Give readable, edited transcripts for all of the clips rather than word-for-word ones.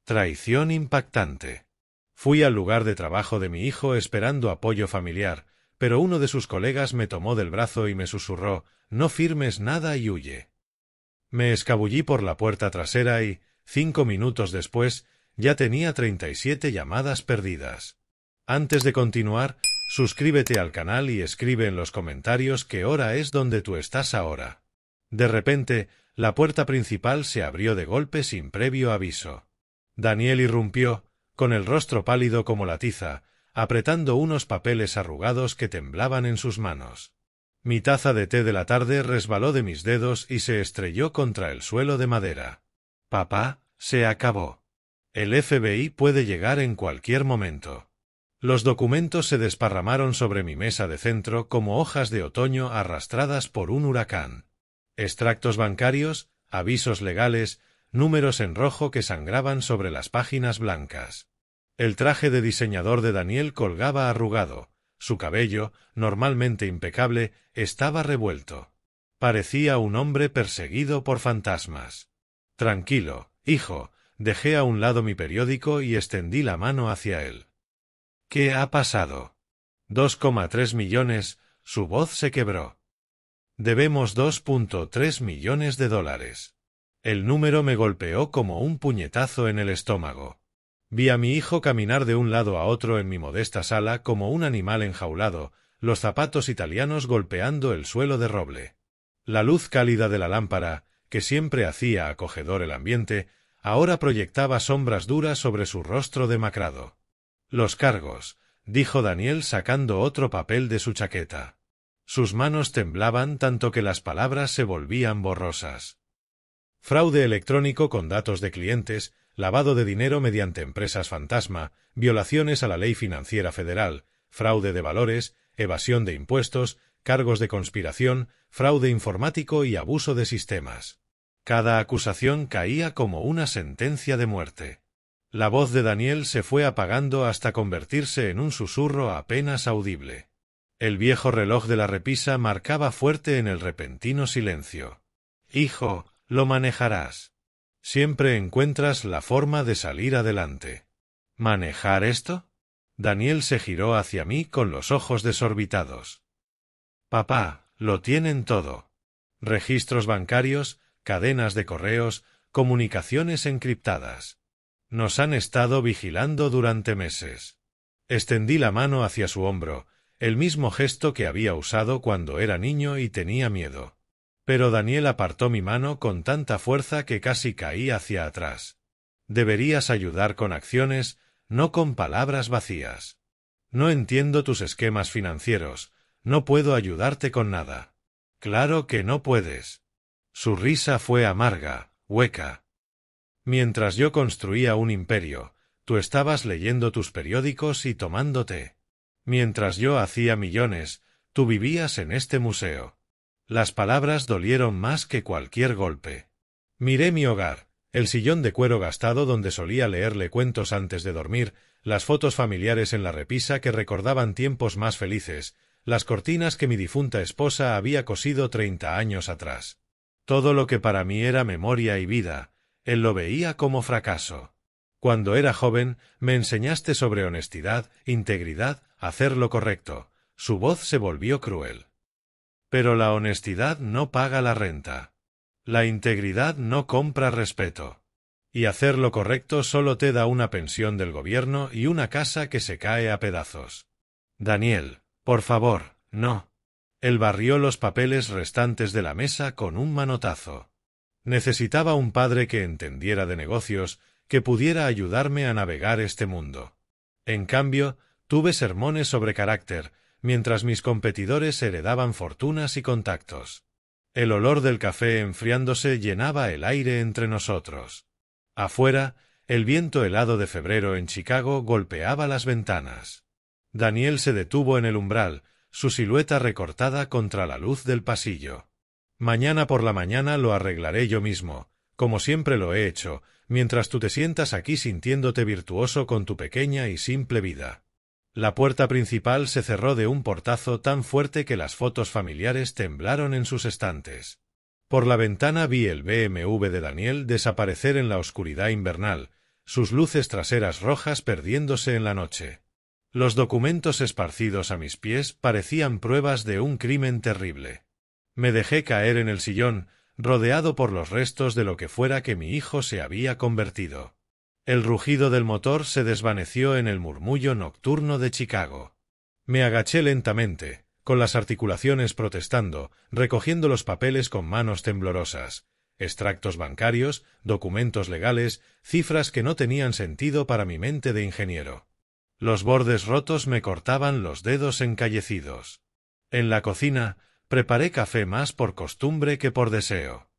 Traición impactante. Fui al lugar de trabajo de mi hijo esperando apoyo familiar, pero uno de sus colegas me tomó del brazo y me susurró: «No firmes nada y huye». Me escabullí por la puerta trasera y, 5 minutos después, ya tenía 37 llamadas perdidas. Antes de continuar, suscríbete al canal y escribe en los comentarios qué hora es donde tú estás ahora. De repente, la puerta principal se abrió de golpe sin previo aviso. Daniel irrumpió, con el rostro pálido como la tiza, apretando unos papeles arrugados que temblaban en sus manos. Mi taza de té de la tarde resbaló de mis dedos y se estrelló contra el suelo de madera. «Papá, se acabó. El FBI puede llegar en cualquier momento». Los documentos se desparramaron sobre mi mesa de centro como hojas de otoño arrastradas por un huracán. Extractos bancarios, avisos legales, números en rojo que sangraban sobre las páginas blancas. El traje de diseñador de Daniel colgaba arrugado. Su cabello, normalmente impecable, estaba revuelto. Parecía un hombre perseguido por fantasmas. «Tranquilo, hijo», dejé a un lado mi periódico y extendí la mano hacia él. «¿Qué ha pasado?» 2,3 millones, su voz se quebró. «Debemos 2,3 millones de dólares». El número me golpeó como un puñetazo en el estómago. Vi a mi hijo caminar de un lado a otro en mi modesta sala como un animal enjaulado, los zapatos italianos golpeando el suelo de roble. La luz cálida de la lámpara, que siempre hacía acogedor el ambiente, ahora proyectaba sombras duras sobre su rostro demacrado. «Los cargos», dijo Daniel sacando otro papel de su chaqueta. Sus manos temblaban tanto que las palabras se volvían borrosas. Fraude electrónico con datos de clientes, lavado de dinero mediante empresas fantasma, violaciones a la ley financiera federal, fraude de valores, evasión de impuestos, cargos de conspiración, fraude informático y abuso de sistemas. Cada acusación caía como una sentencia de muerte. La voz de Daniel se fue apagando hasta convertirse en un susurro apenas audible. El viejo reloj de la repisa marcaba fuerte en el repentino silencio. «Hijo, lo manejarás. Siempre encuentras la forma de salir adelante». «¿Manejar esto?» Daniel se giró hacia mí con los ojos desorbitados. «Papá, lo tienen todo. Registros bancarios, cadenas de correos, comunicaciones encriptadas. Nos han estado vigilando durante meses». Extendí la mano hacia su hombro, el mismo gesto que había usado cuando era niño y tenía miedo. Pero Daniel apartó mi mano con tanta fuerza que casi caí hacia atrás. «Deberías ayudar con acciones, no con palabras vacías. No entiendo tus esquemas financieros, no puedo ayudarte con nada». «Claro que no puedes». Su risa fue amarga, hueca. «Mientras yo construía un imperio, tú estabas leyendo tus periódicos y tomando té. Mientras yo hacía millones, tú vivías en este museo». Las palabras dolieron más que cualquier golpe. Miré mi hogar, el sillón de cuero gastado donde solía leerle cuentos antes de dormir, las fotos familiares en la repisa que recordaban tiempos más felices, las cortinas que mi difunta esposa había cosido 30 años atrás. Todo lo que para mí era memoria y vida, él lo veía como fracaso. Cuando era joven, me enseñaste sobre honestidad, integridad, hacer lo correcto. Su voz se volvió cruel. Pero la honestidad no paga la renta. La integridad no compra respeto. Y hacer lo correcto solo te da una pensión del gobierno y una casa que se cae a pedazos. Daniel, por favor, no. Él barrió los papeles restantes de la mesa con un manotazo. Necesitaba un padre que entendiera de negocios, que pudiera ayudarme a navegar este mundo. En cambio, tuve sermones sobre carácter, mientras mis competidores heredaban fortunas y contactos. El olor del café enfriándose llenaba el aire entre nosotros. Afuera, el viento helado de febrero en Chicago golpeaba las ventanas. Daniel se detuvo en el umbral, su silueta recortada contra la luz del pasillo. «Mañana por la mañana lo arreglaré yo mismo, como siempre lo he hecho, mientras tú te sientas aquí sintiéndote virtuoso con tu pequeña y simple vida». La puerta principal se cerró de un portazo tan fuerte que las fotos familiares temblaron en sus estantes. Por la ventana vi el BMW de Daniel desaparecer en la oscuridad invernal, sus luces traseras rojas perdiéndose en la noche. Los documentos esparcidos a mis pies parecían pruebas de un crimen terrible. Me dejé caer en el sillón, rodeado por los restos de lo que fuera que mi hijo se había convertido. El rugido del motor se desvaneció en el murmullo nocturno de Chicago. Me agaché lentamente, con las articulaciones protestando, recogiendo los papeles con manos temblorosas. Extractos bancarios, documentos legales, cifras que no tenían sentido para mi mente de ingeniero. Los bordes rotos me cortaban los dedos encallecidos. En la cocina, preparé café más por costumbre que por deseo.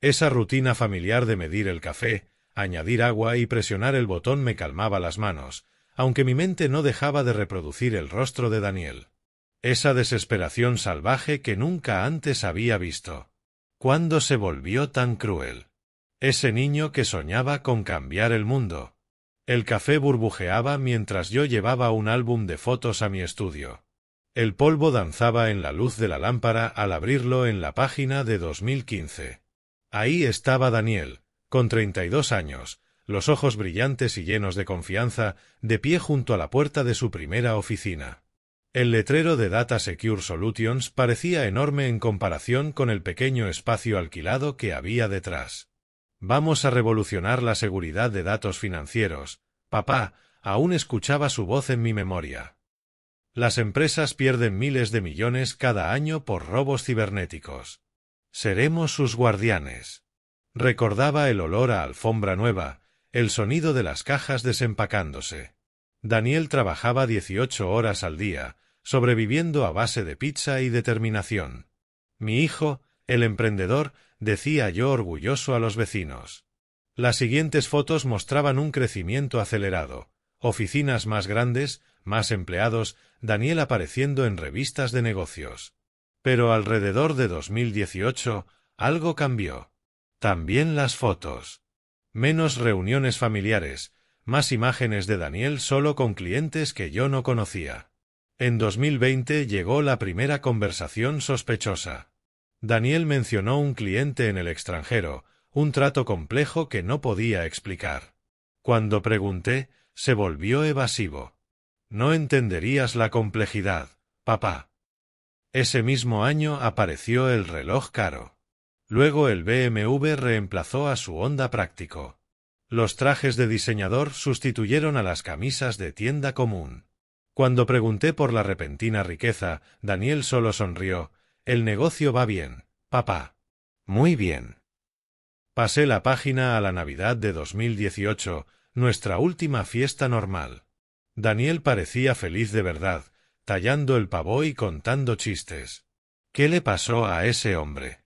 Esa rutina familiar de medir el café, añadir agua y presionar el botón me calmaba las manos, aunque mi mente no dejaba de reproducir el rostro de Daniel. Esa desesperación salvaje que nunca antes había visto. ¿Cuándo se volvió tan cruel? Ese niño que soñaba con cambiar el mundo. El café burbujeaba mientras yo llevaba un álbum de fotos a mi estudio. El polvo danzaba en la luz de la lámpara al abrirlo en la página de 2015. Ahí estaba Daniel, con 32 años, los ojos brillantes y llenos de confianza, de pie junto a la puerta de su primera oficina. El letrero de Data Secure Solutions parecía enorme en comparación con el pequeño espacio alquilado que había detrás. Vamos a revolucionar la seguridad de datos financieros. Papá, aún escuchaba su voz en mi memoria. Las empresas pierden miles de millones cada año por robos cibernéticos. Seremos sus guardianes. Recordaba el olor a alfombra nueva, el sonido de las cajas desempacándose. Daniel trabajaba 18 horas al día, sobreviviendo a base de pizza y determinación. Mi hijo, el emprendedor, decía yo orgulloso a los vecinos. Las siguientes fotos mostraban un crecimiento acelerado, oficinas más grandes, más empleados, Daniel apareciendo en revistas de negocios. Pero alrededor de 2018, algo cambió. También las fotos. Menos reuniones familiares, más imágenes de Daniel solo con clientes que yo no conocía. En 2020 llegó la primera conversación sospechosa. Daniel mencionó un cliente en el extranjero, un trato complejo que no podía explicar. Cuando pregunté, se volvió evasivo. No entenderías la complejidad, papá. Ese mismo año apareció el reloj caro. Luego el BMW reemplazó a su Honda Práctico. Los trajes de diseñador sustituyeron a las camisas de tienda común. Cuando pregunté por la repentina riqueza, Daniel solo sonrió. El negocio va bien, papá. Muy bien. Pasé la página a la Navidad de 2018, nuestra última fiesta normal. Daniel parecía feliz de verdad, tallando el pavó y contando chistes. ¿Qué le pasó a ese hombre?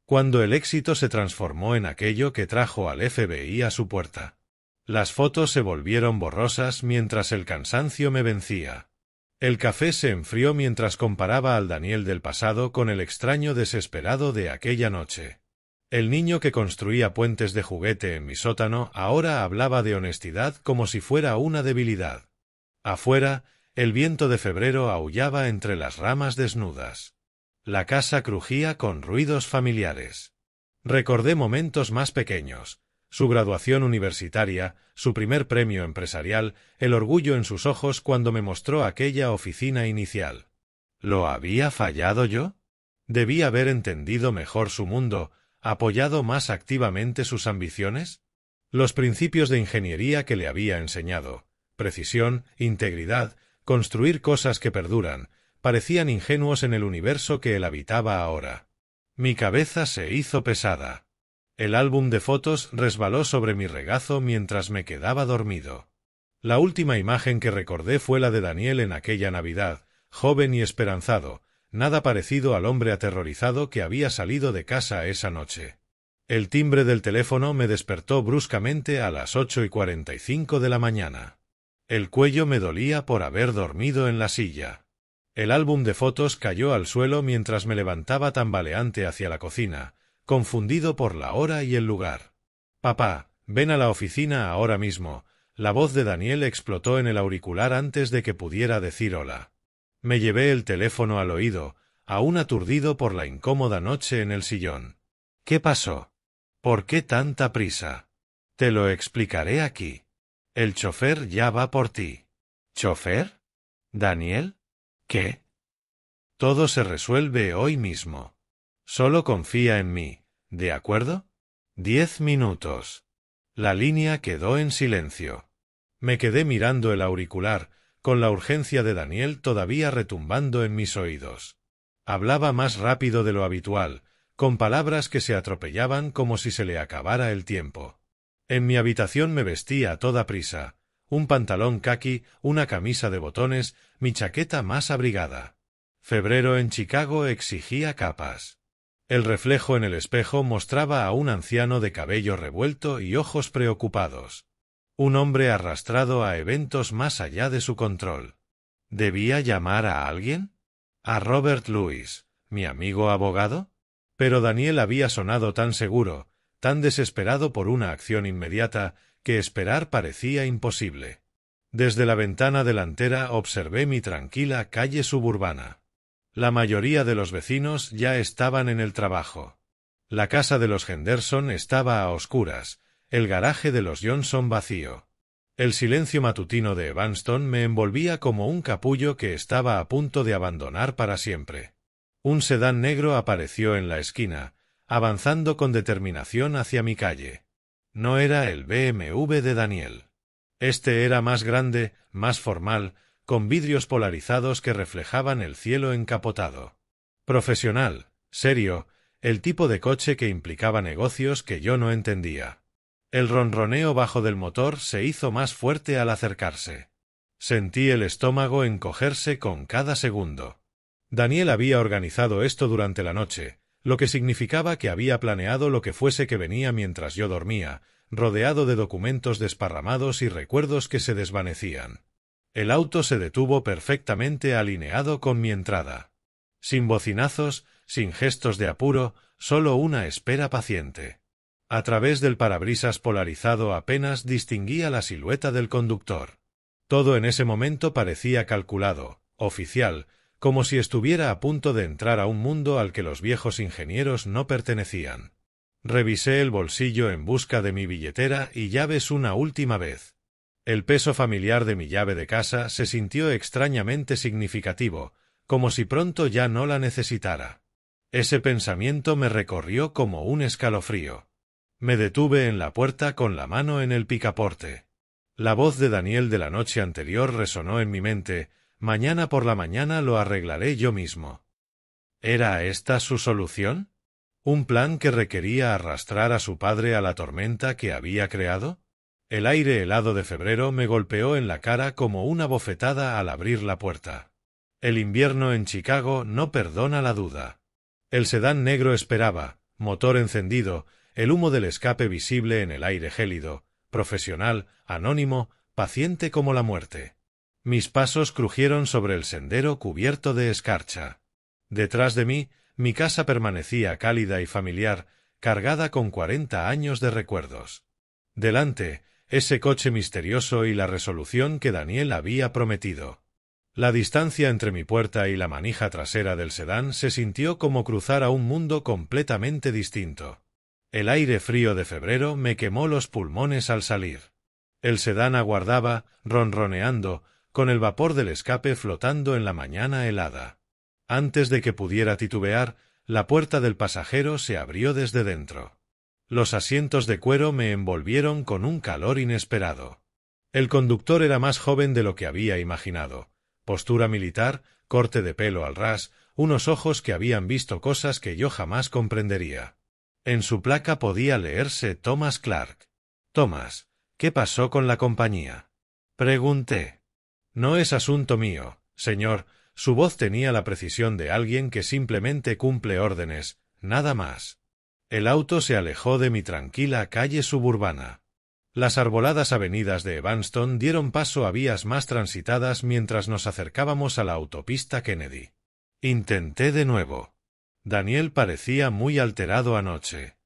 Cuando el éxito se transformó en aquello que trajo al FBI a su puerta. Las fotos se volvieron borrosas mientras el cansancio me vencía. El café se enfrió mientras comparaba al Daniel del pasado con el extraño desesperado de aquella noche. El niño que construía puentes de juguete en mi sótano ahora hablaba de honestidad como si fuera una debilidad. Afuera, el viento de febrero aullaba entre las ramas desnudas. La casa crujía con ruidos familiares. Recordé momentos más pequeños. Su graduación universitaria, su primer premio empresarial, el orgullo en sus ojos cuando me mostró aquella oficina inicial. ¿Lo había fallado yo? ¿Debí haber entendido mejor su mundo, apoyado más activamente sus ambiciones? Los principios de ingeniería que le había enseñado, precisión, integridad, construir cosas que perduran, parecían ingenuos en el universo que él habitaba ahora. Mi cabeza se hizo pesada. El álbum de fotos resbaló sobre mi regazo mientras me quedaba dormido. La última imagen que recordé fue la de Daniel en aquella Navidad, joven y esperanzado, nada parecido al hombre aterrorizado que había salido de casa esa noche. El timbre del teléfono me despertó bruscamente a las 8:45 de la mañana. El cuello me dolía por haber dormido en la silla. El álbum de fotos cayó al suelo mientras me levantaba tambaleante hacia la cocina, confundido por la hora y el lugar. «Papá, ven a la oficina ahora mismo». La voz de Daniel explotó en el auricular antes de que pudiera decir hola. Me llevé el teléfono al oído, aún aturdido por la incómoda noche en el sillón. «¿Qué pasó? ¿Por qué tanta prisa? Te lo explicaré aquí». El chofer ya va por ti. ¿Chofer? ¿Daniel? ¿Qué? Todo se resuelve hoy mismo. Solo confía en mí, ¿de acuerdo? 10 minutos. La línea quedó en silencio. Me quedé mirando el auricular, con la urgencia de Daniel todavía retumbando en mis oídos. Hablaba más rápido de lo habitual, con palabras que se atropellaban como si se le acabara el tiempo. En mi habitación me vestí a toda prisa, un pantalón caqui, una camisa de botones, mi chaqueta más abrigada. Febrero en Chicago exigía capas. El reflejo en el espejo mostraba a un anciano de cabello revuelto y ojos preocupados. Un hombre arrastrado a eventos más allá de su control. ¿Debía llamar a alguien? ¿A Robert Louis, mi amigo abogado? Pero Daniel había sonado tan seguro, tan desesperado por una acción inmediata, que esperar parecía imposible. Desde la ventana delantera observé mi tranquila calle suburbana. La mayoría de los vecinos ya estaban en el trabajo. La casa de los Henderson estaba a oscuras, el garaje de los Johnson vacío. El silencio matutino de Evanston me envolvía como un capullo que estaba a punto de abandonar para siempre. Un sedán negro apareció en la esquina, avanzando con determinación hacia mi calle. No era el BMW de Daniel. Este era más grande, más formal, con vidrios polarizados que reflejaban el cielo encapotado. Profesional, serio, el tipo de coche que implicaba negocios que yo no entendía. El ronroneo bajo del motor se hizo más fuerte al acercarse. Sentí el estómago encogerse con cada segundo. Daniel había organizado esto durante la noche, lo que significaba que había planeado lo que fuese que venía mientras yo dormía, rodeado de documentos desparramados y recuerdos que se desvanecían. El auto se detuvo perfectamente alineado con mi entrada. Sin bocinazos, sin gestos de apuro, solo una espera paciente. A través del parabrisas polarizado apenas distinguía la silueta del conductor. Todo en ese momento parecía calculado, oficial, como si estuviera a punto de entrar a un mundo al que los viejos ingenieros no pertenecían. Revisé el bolsillo en busca de mi billetera y llaves una última vez. El peso familiar de mi llave de casa se sintió extrañamente significativo, como si pronto ya no la necesitara. Ese pensamiento me recorrió como un escalofrío. Me detuve en la puerta con la mano en el picaporte. La voz de Daniel de la noche anterior resonó en mi mente: mañana por la mañana lo arreglaré yo mismo. ¿Era esta su solución? ¿Un plan que requería arrastrar a su padre a la tormenta que había creado? El aire helado de febrero me golpeó en la cara como una bofetada al abrir la puerta. El invierno en Chicago no perdona la duda. El sedán negro esperaba, motor encendido, el humo del escape visible en el aire gélido, profesional, anónimo, paciente como la muerte. Mis pasos crujieron sobre el sendero cubierto de escarcha. Detrás de mí, mi casa permanecía cálida y familiar, cargada con 40 años de recuerdos. Delante, ese coche misterioso y la resolución que Daniel había prometido. La distancia entre mi puerta y la manija trasera del sedán se sintió como cruzar a un mundo completamente distinto. El aire frío de febrero me quemó los pulmones al salir. El sedán aguardaba, ronroneando, con el vapor del escape flotando en la mañana helada. Antes de que pudiera titubear, la puerta del pasajero se abrió desde dentro. Los asientos de cuero me envolvieron con un calor inesperado. El conductor era más joven de lo que había imaginado. Postura militar, corte de pelo al ras, unos ojos que habían visto cosas que yo jamás comprendería. En su placa podía leerse Thomas Clark. Thomas, ¿qué pasó con la compañía? Pregunté. No es asunto mío, señor. Su voz tenía la precisión de alguien que simplemente cumple órdenes, nada más. El auto se alejó de mi tranquila calle suburbana. Las arboladas avenidas de Evanston dieron paso a vías más transitadas mientras nos acercábamos a la autopista Kennedy. Intenté de nuevo. Daniel parecía muy alterado anoche.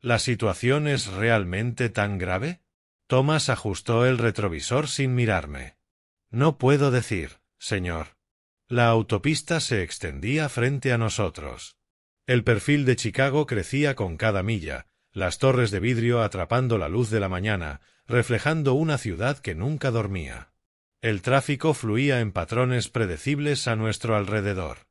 ¿La situación es realmente tan grave? Thomas ajustó el retrovisor sin mirarme. No puedo decir, señor. La autopista se extendía frente a nosotros. El perfil de Chicago crecía con cada milla, las torres de vidrio atrapando la luz de la mañana, reflejando una ciudad que nunca dormía. El tráfico fluía en patrones predecibles a nuestro alrededor.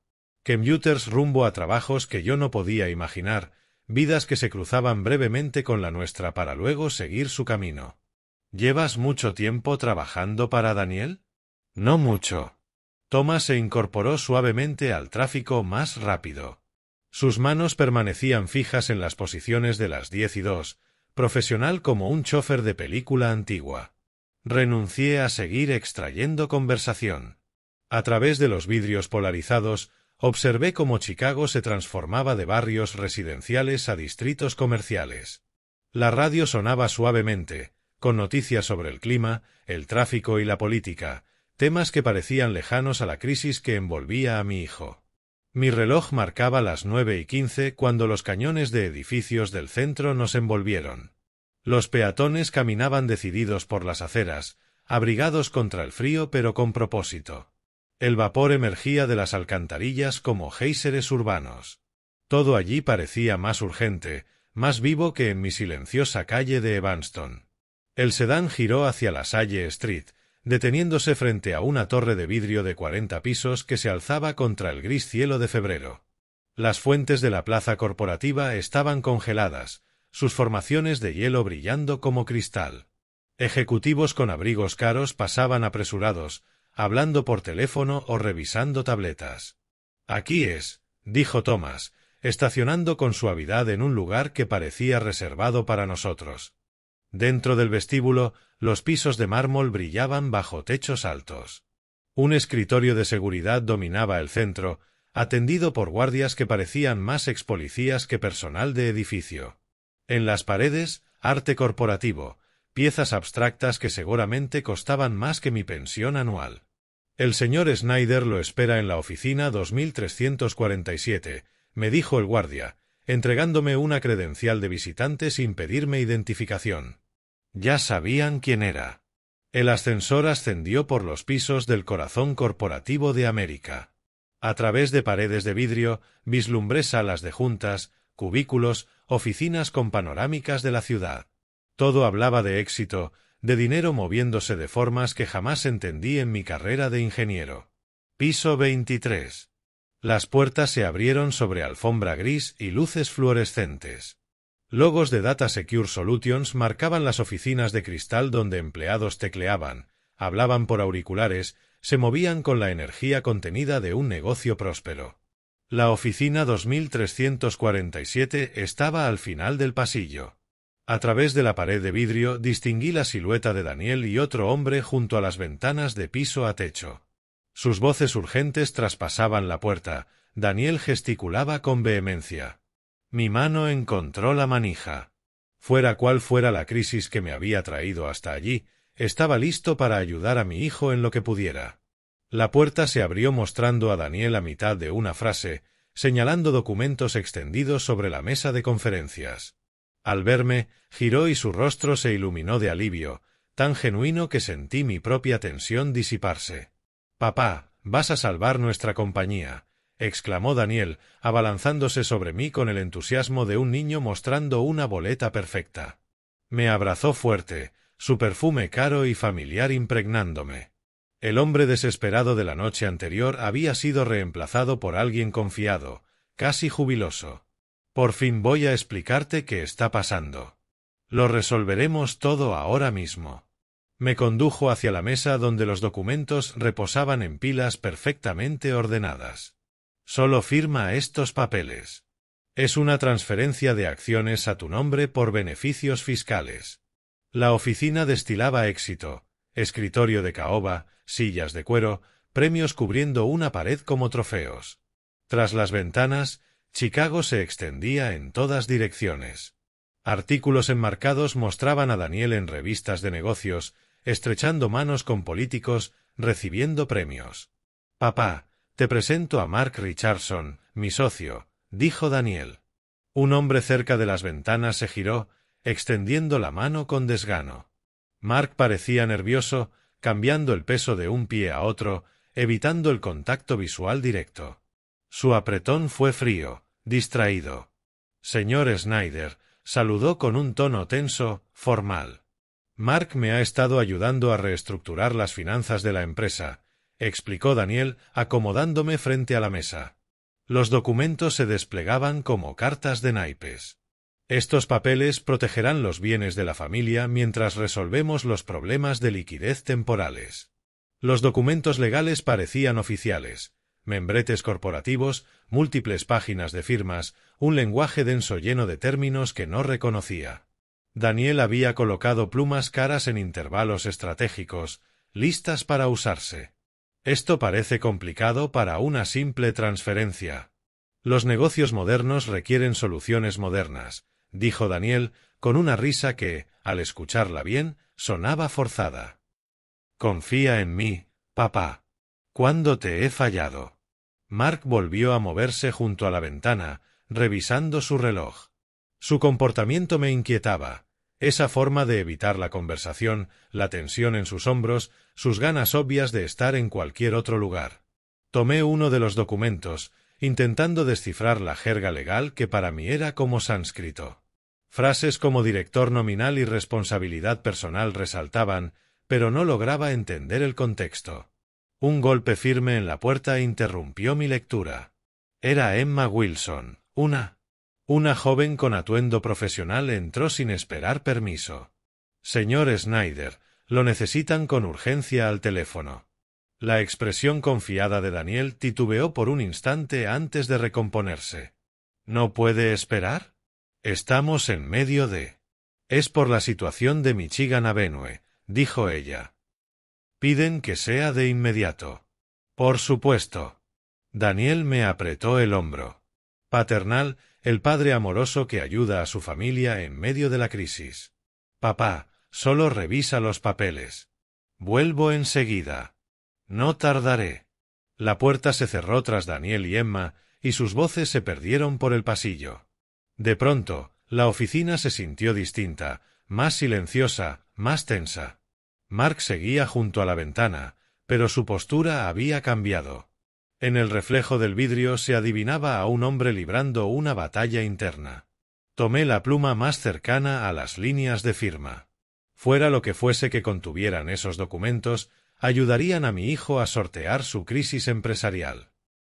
Commuters rumbo a trabajos que yo no podía imaginar, vidas que se cruzaban brevemente con la nuestra para luego seguir su camino. ¿Llevas mucho tiempo trabajando para Daniel? No mucho. Thomas se incorporó suavemente al tráfico más rápido. Sus manos permanecían fijas en las posiciones de las 10 y 2, profesional como un chofer de película antigua. Renuncié a seguir extrayendo conversación. A través de los vidrios polarizados, observé cómo Chicago se transformaba de barrios residenciales a distritos comerciales. La radio sonaba suavemente, con noticias sobre el clima, el tráfico y la política, temas que parecían lejanos a la crisis que envolvía a mi hijo. Mi reloj marcaba las 9:15 cuando los cañones de edificios del centro nos envolvieron. Los peatones caminaban decididos por las aceras, abrigados contra el frío pero con propósito. El vapor emergía de las alcantarillas como géiseres urbanos. Todo allí parecía más urgente, más vivo que en mi silenciosa calle de Evanston. El sedán giró hacia la Salle Street, deteniéndose frente a una torre de vidrio de 40 pisos que se alzaba contra el gris cielo de febrero. Las fuentes de la plaza corporativa estaban congeladas, sus formaciones de hielo brillando como cristal. Ejecutivos con abrigos caros pasaban apresurados, hablando por teléfono o revisando tabletas. «Aquí es», dijo Thomas, estacionando con suavidad en un lugar que parecía reservado para nosotros. Dentro del vestíbulo, los pisos de mármol brillaban bajo techos altos. Un escritorio de seguridad dominaba el centro, atendido por guardias que parecían más expolicías que personal de edificio. En las paredes, arte corporativo, piezas abstractas que seguramente costaban más que mi pensión anual. «El señor Snyder lo espera en la oficina 2347», me dijo el guardia, entregándome una credencial de visitante sin pedirme identificación. Ya sabían quién era. El ascensor ascendió por los pisos del corazón corporativo de América. A través de paredes de vidrio vislumbré salas de juntas, cubículos, oficinas con panorámicas de la ciudad. Todo hablaba de éxito, de dinero moviéndose de formas que jamás entendí en mi carrera de ingeniero. Piso 23. Las puertas se abrieron sobre alfombra gris y luces fluorescentes. Logos de Data Secure Solutions marcaban las oficinas de cristal donde empleados tecleaban, hablaban por auriculares, se movían con la energía contenida de un negocio próspero. La oficina 2347 estaba al final del pasillo. A través de la pared de vidrio distinguí la silueta de Daniel y otro hombre junto a las ventanas de piso a techo. Sus voces urgentes traspasaban la puerta. Daniel gesticulaba con vehemencia. Mi mano encontró la manija. Fuera cual fuera la crisis que me había traído hasta allí, estaba listo para ayudar a mi hijo en lo que pudiera. La puerta se abrió mostrando a Daniel a mitad de una frase, señalando documentos extendidos sobre la mesa de conferencias. Al verme, giró y su rostro se iluminó de alivio, tan genuino que sentí mi propia tensión disiparse. «Papá, vas a salvar nuestra compañía», exclamó Daniel, abalanzándose sobre mí con el entusiasmo de un niño mostrando una boleta perfecta. Me abrazó fuerte, su perfume caro y familiar impregnándome. El hombre desesperado de la noche anterior había sido reemplazado por alguien confiado, casi jubiloso. «Por fin voy a explicarte qué está pasando. Lo resolveremos todo ahora mismo». Me condujo hacia la mesa donde los documentos reposaban en pilas perfectamente ordenadas. «Solo firma estos papeles. Es una transferencia de acciones a tu nombre por beneficios fiscales». La oficina destilaba éxito, escritorio de caoba, sillas de cuero, premios cubriendo una pared como trofeos. Tras las ventanas, Chicago se extendía en todas direcciones. Artículos enmarcados mostraban a Daniel en revistas de negocios, estrechando manos con políticos, recibiendo premios. «Papá, te presento a Mark Richardson, mi socio», dijo Daniel. Un hombre cerca de las ventanas se giró, extendiendo la mano con desgano. Mark parecía nervioso, cambiando el peso de un pie a otro, evitando el contacto visual directo. Su apretón fue frío, distraído. «Señor Snyder, saludó con un tono tenso, formal. Mark me ha estado ayudando a reestructurar las finanzas de la empresa, explicó Daniel, acomodándome frente a la mesa. Los documentos se desplegaban como cartas de naipes. Estos papeles protegerán los bienes de la familia mientras resolvemos los problemas de liquidez temporales. Los documentos legales parecían oficiales, membretes corporativos, múltiples páginas de firmas, un lenguaje denso lleno de términos que no reconocía. Daniel había colocado plumas caras en intervalos estratégicos, listas para usarse. Esto parece complicado para una simple transferencia. Los negocios modernos requieren soluciones modernas, dijo Daniel, con una risa que, al escucharla bien, sonaba forzada. Confía en mí, papá. ¿Cuándo te he fallado? Mark volvió a moverse junto a la ventana, revisando su reloj. Su comportamiento me inquietaba. Esa forma de evitar la conversación, la tensión en sus hombros, sus ganas obvias de estar en cualquier otro lugar. Tomé uno de los documentos, intentando descifrar la jerga legal que para mí era como sánscrito. Frases como director nominal y responsabilidad personal resaltaban, pero no lograba entender el contexto. Un golpe firme en la puerta interrumpió mi lectura. Era Emma Wilson, una joven con atuendo profesional entró sin esperar permiso. Señor Snyder, lo necesitan con urgencia al teléfono. La expresión confiada de Daniel titubeó por un instante antes de recomponerse. ¿No puede esperar? Estamos en medio de... Es por la situación de Michigan Avenue, dijo ella. Piden que sea de inmediato. Por supuesto. Daniel me apretó el hombro. Paternal, el padre amoroso que ayuda a su familia en medio de la crisis. Papá, solo revisa los papeles. Vuelvo enseguida. No tardaré. La puerta se cerró tras Daniel y Emma, y sus voces se perdieron por el pasillo. De pronto, la oficina se sintió distinta, más silenciosa, más tensa. Mark seguía junto a la ventana, pero su postura había cambiado. En el reflejo del vidrio se adivinaba a un hombre librando una batalla interna. Tomé la pluma más cercana a las líneas de firma. Fuera lo que fuese que contuvieran esos documentos, ayudarían a mi hijo a sortear su crisis empresarial.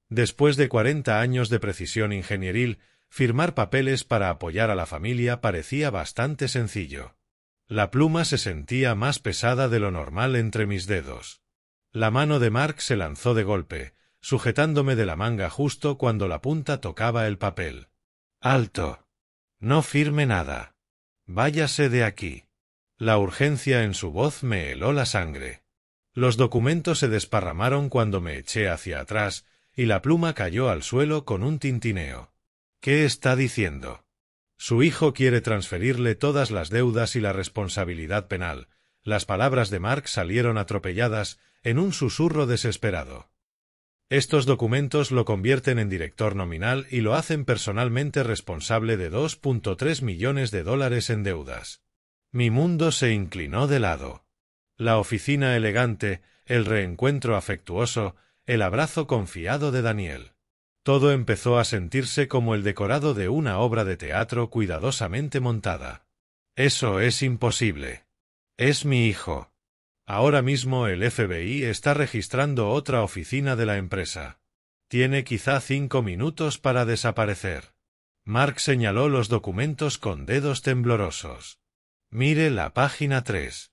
Después de 40 años de precisión ingenieril, firmar papeles para apoyar a la familia parecía bastante sencillo. La pluma se sentía más pesada de lo normal entre mis dedos. La mano de Mark se lanzó de golpe, sujetándome de la manga justo cuando la punta tocaba el papel. ¡Alto! No firme nada. Váyase de aquí. La urgencia en su voz me heló la sangre. Los documentos se desparramaron cuando me eché hacia atrás, y la pluma cayó al suelo con un tintineo. ¿Qué está diciendo? Su hijo quiere transferirle todas las deudas y la responsabilidad penal. Las palabras de Mark salieron atropelladas, en un susurro desesperado. Estos documentos lo convierten en director nominal y lo hacen personalmente responsable de $2.3 millones en deudas. Mi mundo se inclinó de lado. La oficina elegante, el reencuentro afectuoso, el abrazo confiado de Daniel. Todo empezó a sentirse como el decorado de una obra de teatro cuidadosamente montada. Eso es imposible. Es mi hijo. Ahora mismo el FBI está registrando otra oficina de la empresa. Tiene quizá 5 minutos para desaparecer. Mark señaló los documentos con dedos temblorosos. Mire la página 3.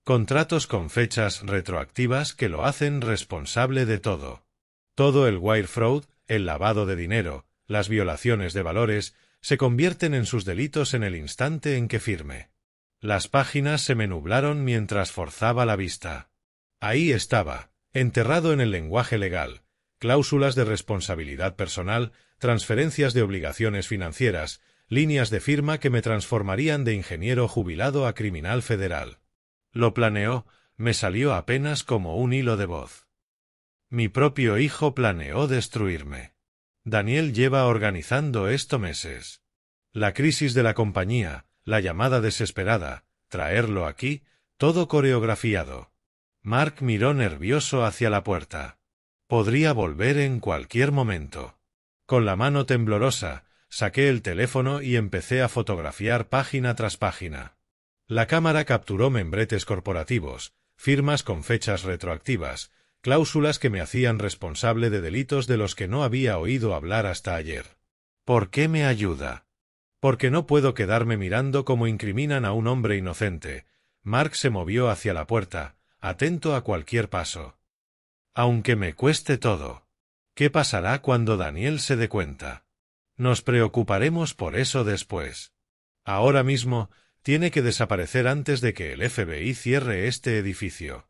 Contratos con fechas retroactivas que lo hacen responsable de todo. Todo el wire fraud, el lavado de dinero, las violaciones de valores, se convierten en sus delitos en el instante en que firme. Las páginas se me nublaron mientras forzaba la vista. Ahí estaba, enterrado en el lenguaje legal, cláusulas de responsabilidad personal, transferencias de obligaciones financieras, líneas de firma que me transformarían de ingeniero jubilado a criminal federal. Lo planeó, me salió apenas como un hilo de voz. Mi propio hijo planeó destruirme. Daniel lleva organizando esto meses. La crisis de la compañía, la llamada desesperada, traerlo aquí, todo coreografiado. Mark miró nervioso hacia la puerta. Podría volver en cualquier momento. Con la mano temblorosa, saqué el teléfono y empecé a fotografiar página tras página. La cámara capturó membretes corporativos, firmas con fechas retroactivas, cláusulas que me hacían responsable de delitos de los que no había oído hablar hasta ayer. ¿Por qué me ayuda? Porque no puedo quedarme mirando cómo incriminan a un hombre inocente. Mark se movió hacia la puerta, atento a cualquier paso. Aunque me cueste todo. ¿Qué pasará cuando Daniel se dé cuenta? Nos preocuparemos por eso después. Ahora mismo, tiene que desaparecer antes de que el FBI cierre este edificio.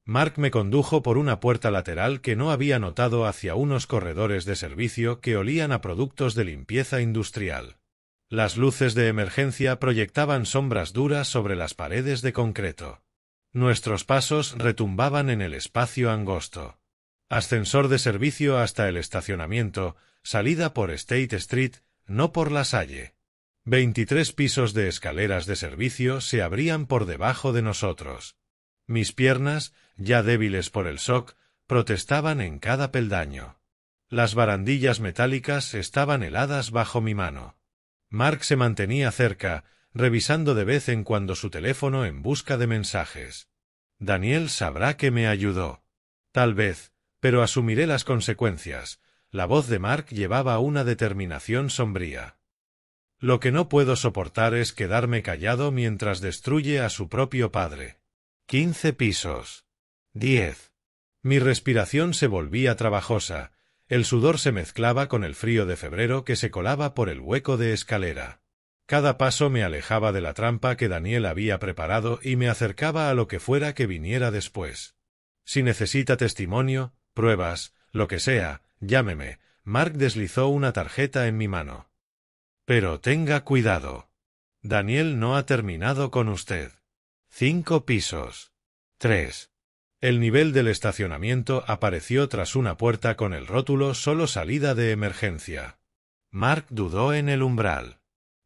Mark me condujo por una puerta lateral que no había notado hacia unos corredores de servicio que olían a productos de limpieza industrial. Las luces de emergencia proyectaban sombras duras sobre las paredes de concreto. Nuestros pasos retumbaban en el espacio angosto. Ascensor de servicio hasta el estacionamiento, salida por State Street, no por la Salle. 23 pisos de escaleras de servicio se abrían por debajo de nosotros. Mis piernas, ya débiles por el shock, protestaban en cada peldaño. Las barandillas metálicas estaban heladas bajo mi mano. Mark se mantenía cerca, revisando de vez en cuando su teléfono en busca de mensajes. Daniel sabrá que me ayudó. Tal vez, pero asumiré las consecuencias. La voz de Mark llevaba una determinación sombría. Lo que no puedo soportar es quedarme callado mientras destruye a su propio padre. 15 pisos. 10. Mi respiración se volvía trabajosa. El sudor se mezclaba con el frío de febrero que se colaba por el hueco de escalera. Cada paso me alejaba de la trampa que Daniel había preparado y me acercaba a lo que fuera que viniera después. Si necesita testimonio, pruebas, lo que sea, llámeme. Mark deslizó una tarjeta en mi mano. Pero tenga cuidado. Daniel no ha terminado con usted. 5 pisos. 3. El nivel del estacionamiento apareció tras una puerta con el rótulo «Solo salida de emergencia». Mark dudó en el umbral.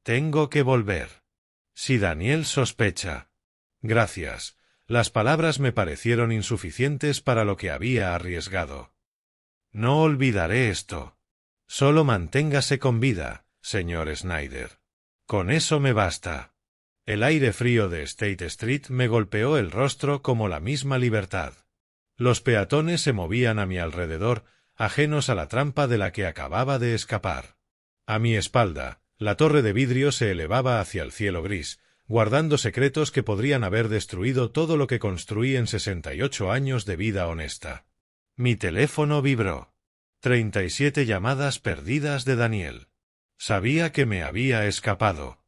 Tengo que volver. Si Daniel sospecha. Gracias. Las palabras me parecieron insuficientes para lo que había arriesgado. No olvidaré esto. Solo manténgase con vida, señor Snyder. Con eso me basta. El aire frío de State Street me golpeó el rostro como la misma libertad. Los peatones se movían a mi alrededor, ajenos a la trampa de la que acababa de escapar. A mi espalda, la torre de vidrio se elevaba hacia el cielo gris, guardando secretos que podrían haber destruido todo lo que construí en 68 años de vida honesta. Mi teléfono vibró. 37 llamadas perdidas de Daniel. Sabía que me había escapado.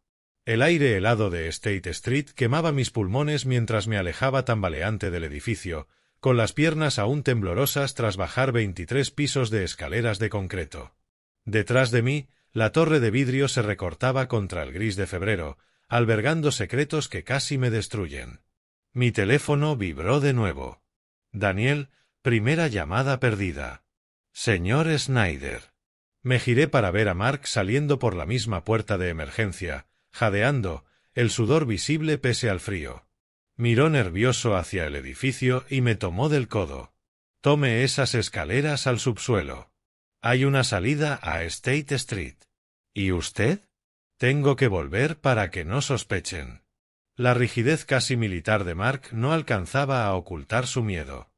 El aire helado de State Street quemaba mis pulmones mientras me alejaba tambaleante del edificio, con las piernas aún temblorosas tras bajar 23 pisos de escaleras de concreto. Detrás de mí, la torre de vidrio se recortaba contra el gris de febrero, albergando secretos que casi me destruyen. Mi teléfono vibró de nuevo. Daniel, primera llamada perdida. Señor Snyder. Me giré para ver a Mark saliendo por la misma puerta de emergencia, jadeando, el sudor visible pese al frío. Miró nervioso hacia el edificio y me tomó del codo. Tome esas escaleras al subsuelo. Hay una salida a State Street. ¿Y usted? Tengo que volver para que no sospechen. La rigidez casi militar de Mark no alcanzaba a ocultar su miedo.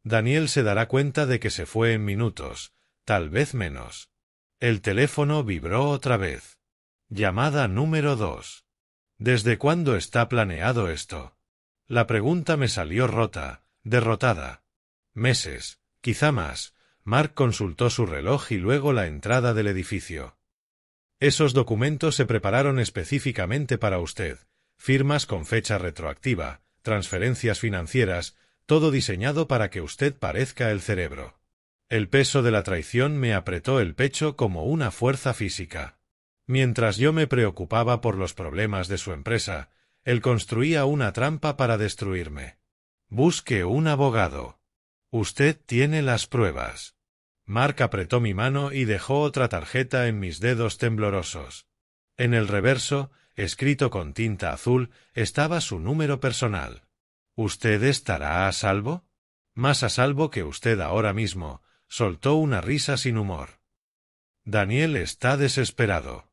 Daniel se dará cuenta de que se fue en minutos, tal vez menos. El teléfono vibró otra vez. Llamada número 2. ¿Desde cuándo está planeado esto? La pregunta me salió rota, derrotada. Meses, quizá más. Mark consultó su reloj y luego la entrada del edificio. Esos documentos se prepararon específicamente para usted. Firmas con fecha retroactiva, transferencias financieras, todo diseñado para que usted parezca el cerebro. El peso de la traición me apretó el pecho como una fuerza física. Mientras yo me preocupaba por los problemas de su empresa, él construía una trampa para destruirme. Busque un abogado. Usted tiene las pruebas. Mark apretó mi mano y dejó otra tarjeta en mis dedos temblorosos. En el reverso, escrito con tinta azul, estaba su número personal. ¿Usted estará a salvo? Más a salvo que usted ahora mismo, soltó una risa sin humor. Daniel está desesperado.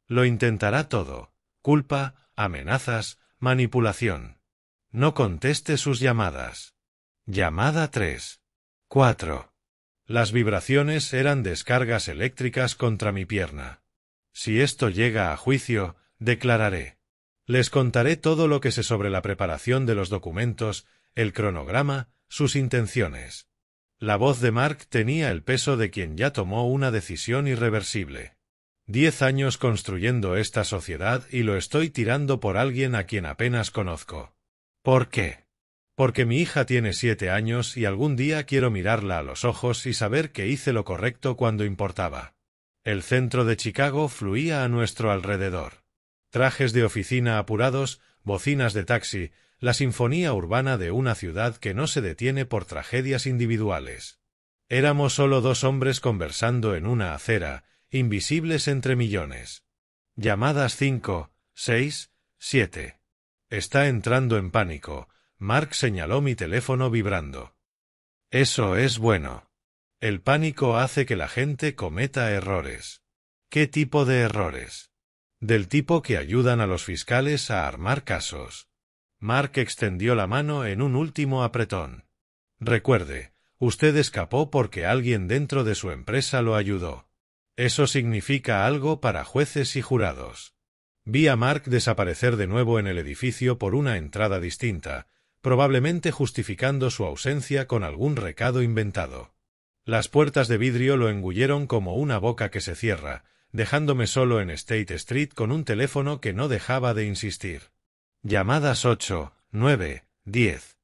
Lo intentará todo. Culpa, amenazas, manipulación. No conteste sus llamadas. Llamada 3. 4. Las vibraciones eran descargas eléctricas contra mi pierna. Si esto llega a juicio, declararé. Les contaré todo lo que sé sobre la preparación de los documentos, el cronograma, sus intenciones. La voz de Mark tenía el peso de quien ya tomó una decisión irreversible. 10 años construyendo esta sociedad y lo estoy tirando por alguien a quien apenas conozco. ¿Por qué? Porque mi hija tiene 7 años y algún día quiero mirarla a los ojos y saber que hice lo correcto cuando importaba. El centro de Chicago fluía a nuestro alrededor. Trajes de oficina apurados, bocinas de taxi, la sinfonía urbana de una ciudad que no se detiene por tragedias individuales. Éramos solo 2 hombres conversando en una acera, invisibles entre millones. Llamadas 5, 6, 7. Está entrando en pánico. Mark señaló mi teléfono vibrando. Eso es bueno. El pánico hace que la gente cometa errores. ¿Qué tipo de errores? Del tipo que ayudan a los fiscales a armar casos. Mark extendió la mano en un último apretón. Recuerde, usted escapó porque alguien dentro de su empresa lo ayudó. Eso significa algo para jueces y jurados. Vi a Mark desaparecer de nuevo en el edificio por una entrada distinta, probablemente justificando su ausencia con algún recado inventado. Las puertas de vidrio lo engulleron como una boca que se cierra, dejándome solo en State Street con un teléfono que no dejaba de insistir. Llamadas 8, 9, 10.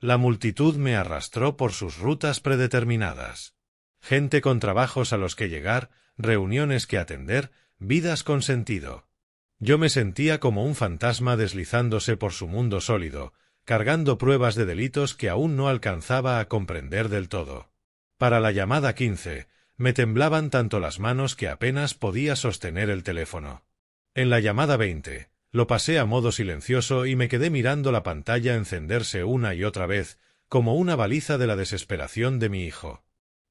La multitud me arrastró por sus rutas predeterminadas. Gente con trabajos a los que llegar, reuniones que atender, vidas con sentido. Yo me sentía como un fantasma deslizándose por su mundo sólido, cargando pruebas de delitos que aún no alcanzaba a comprender del todo. Para la llamada 15, me temblaban tanto las manos que apenas podía sostener el teléfono. En la llamada 20, lo pasé a modo silencioso y me quedé mirando la pantalla encenderse una y otra vez, como una baliza de la desesperación de mi hijo.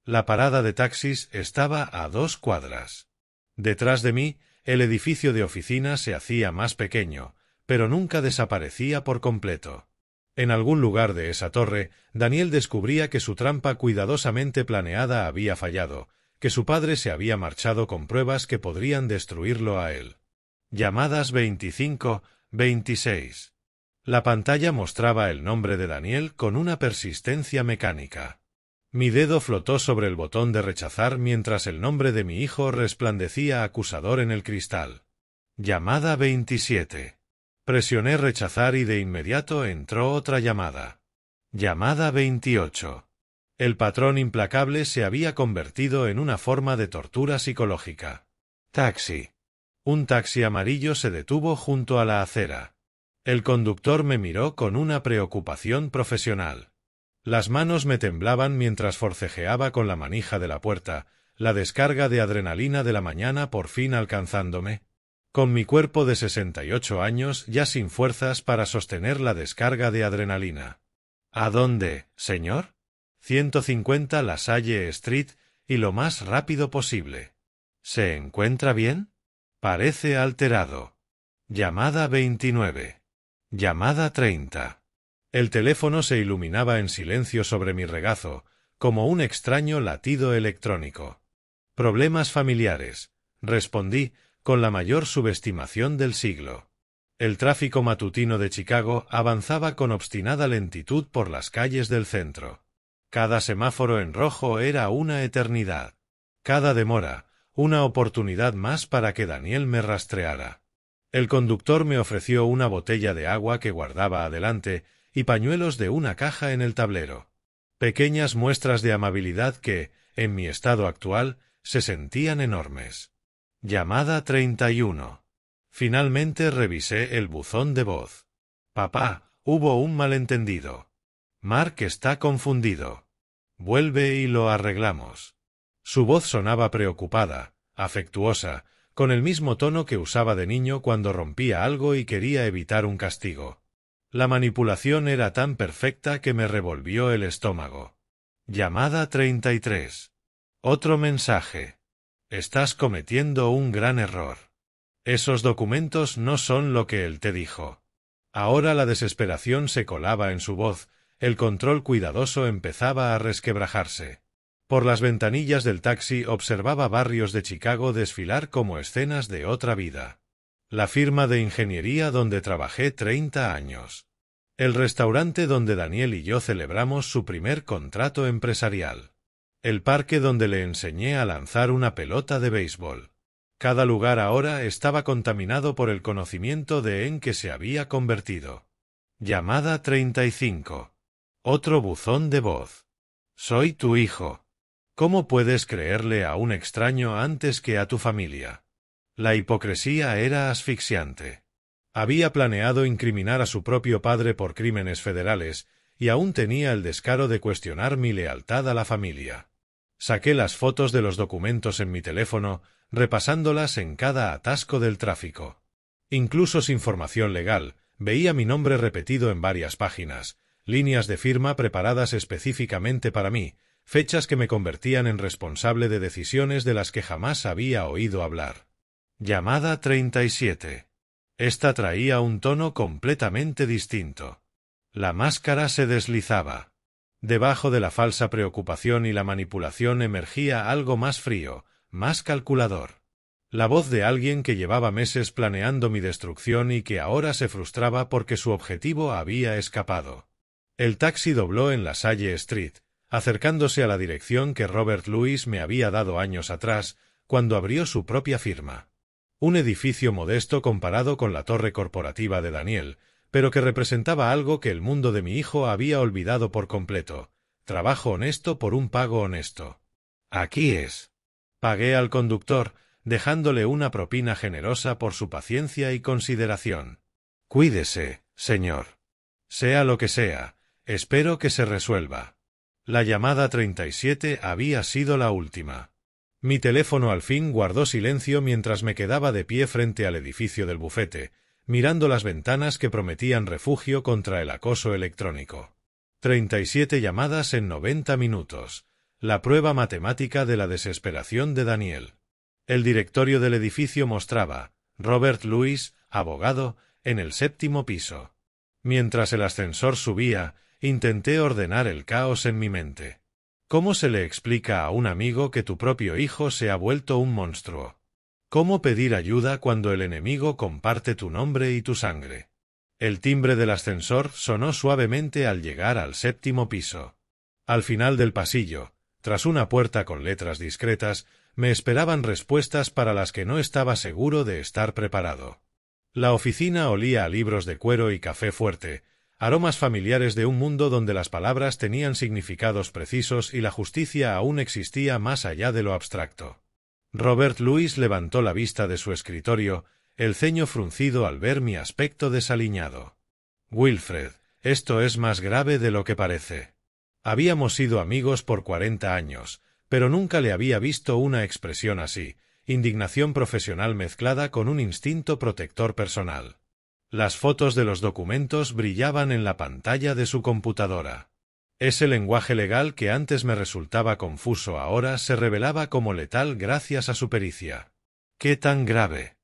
La parada de taxis estaba a 2 cuadras. Detrás de mí, el edificio de oficina se hacía más pequeño, pero nunca desaparecía por completo. En algún lugar de esa torre, Daniel descubría que su trampa cuidadosamente planeada había fallado, que su padre se había marchado con pruebas que podrían destruirlo a él. Llamadas 25, 26. La pantalla mostraba el nombre de Daniel con una persistencia mecánica. Mi dedo flotó sobre el botón de rechazar mientras el nombre de mi hijo resplandecía acusador en el cristal. Llamada 27. Presioné rechazar y de inmediato entró otra llamada. Llamada 28. El patrón implacable se había convertido en una forma de tortura psicológica. Taxi. Un taxi amarillo se detuvo junto a la acera. El conductor me miró con una preocupación profesional. Las manos me temblaban mientras forcejeaba con la manija de la puerta, la descarga de adrenalina de la mañana por fin alcanzándome. Con mi cuerpo de 68 años ya sin fuerzas para sostener la descarga de adrenalina. ¿A dónde, señor? 150 La Salle Street y lo más rápido posible. ¿Se encuentra bien? Parece alterado. Llamada 29. Llamada 30. El teléfono se iluminaba en silencio sobre mi regazo, como un extraño latido electrónico. Problemas familiares, respondí, con la mayor subestimación del siglo. El tráfico matutino de Chicago avanzaba con obstinada lentitud por las calles del centro. Cada semáforo en rojo era una eternidad. Cada demora, una oportunidad más para que Daniel me rastreara. El conductor me ofreció una botella de agua que guardaba adelante y pañuelos de una caja en el tablero. Pequeñas muestras de amabilidad que, en mi estado actual, se sentían enormes. Llamada 31. Finalmente revisé el buzón de voz. Papá, hubo un malentendido. Mark está confundido. Vuelve y lo arreglamos. Su voz sonaba preocupada, afectuosa, con el mismo tono que usaba de niño cuando rompía algo y quería evitar un castigo. La manipulación era tan perfecta que me revolvió el estómago. Llamada 33. Otro mensaje. Estás cometiendo un gran error. Esos documentos no son lo que él te dijo. Ahora la desesperación se colaba en su voz, el control cuidadoso empezaba a resquebrajarse. Por las ventanillas del taxi observaba barrios de Chicago desfilar como escenas de otra vida. La firma de ingeniería donde trabajé 30 años. El restaurante donde Daniel y yo celebramos su primer contrato empresarial. El parque donde le enseñé a lanzar una pelota de béisbol. Cada lugar ahora estaba contaminado por el conocimiento en que se había convertido. Llamada 35. Otro buzón de voz. Soy tu hijo. ¿Cómo puedes creerle a un extraño antes que a tu familia? La hipocresía era asfixiante. Había planeado incriminar a su propio padre por crímenes federales, y aún tenía el descaro de cuestionar mi lealtad a la familia. Saqué las fotos de los documentos en mi teléfono, repasándolas en cada atasco del tráfico. Incluso sin formación legal, veía mi nombre repetido en varias páginas, líneas de firma preparadas específicamente para mí, fechas que me convertían en responsable de decisiones de las que jamás había oído hablar. Llamada 37. Esta traía un tono completamente distinto. La máscara se deslizaba. Debajo de la falsa preocupación y la manipulación emergía algo más frío, más calculador. La voz de alguien que llevaba meses planeando mi destrucción y que ahora se frustraba porque su objetivo había escapado. El taxi dobló en la Salle Street, acercándose a la dirección que Robert Louis me había dado años atrás, cuando abrió su propia firma. Un edificio modesto comparado con la torre corporativa de Daniel, pero que representaba algo que el mundo de mi hijo había olvidado por completo: trabajo honesto por un pago honesto. Aquí es. Pagué al conductor, dejándole una propina generosa por su paciencia y consideración. Cuídese, señor. Sea lo que sea, espero que se resuelva. La llamada 37 había sido la última. Mi teléfono al fin guardó silencio mientras me quedaba de pie frente al edificio del bufete, mirando las ventanas que prometían refugio contra el acoso electrónico. 37 llamadas en 90 minutos. La prueba matemática de la desesperación de Daniel. El directorio del edificio mostraba: Robert Louis, abogado, en el 7º piso. Mientras el ascensor subía, intenté ordenar el caos en mi mente. ¿Cómo se le explica a un amigo que tu propio hijo se ha vuelto un monstruo? ¿Cómo pedir ayuda cuando el enemigo comparte tu nombre y tu sangre? El timbre del ascensor sonó suavemente al llegar al 7º piso. Al final del pasillo, tras una puerta con letras discretas, me esperaban respuestas para las que no estaba seguro de estar preparado. La oficina olía a libros de cuero y café fuerte, aromas familiares de un mundo donde las palabras tenían significados precisos y la justicia aún existía más allá de lo abstracto. Robert Louis levantó la vista de su escritorio, el ceño fruncido al ver mi aspecto desaliñado. Wilfred, esto es más grave de lo que parece. Habíamos sido amigos por 40 años, pero nunca le había visto una expresión así, indignación profesional mezclada con un instinto protector personal. Las fotos de los documentos brillaban en la pantalla de su computadora. Ese lenguaje legal que antes me resultaba confuso ahora se revelaba como letal gracias a su pericia. ¿Qué tan grave?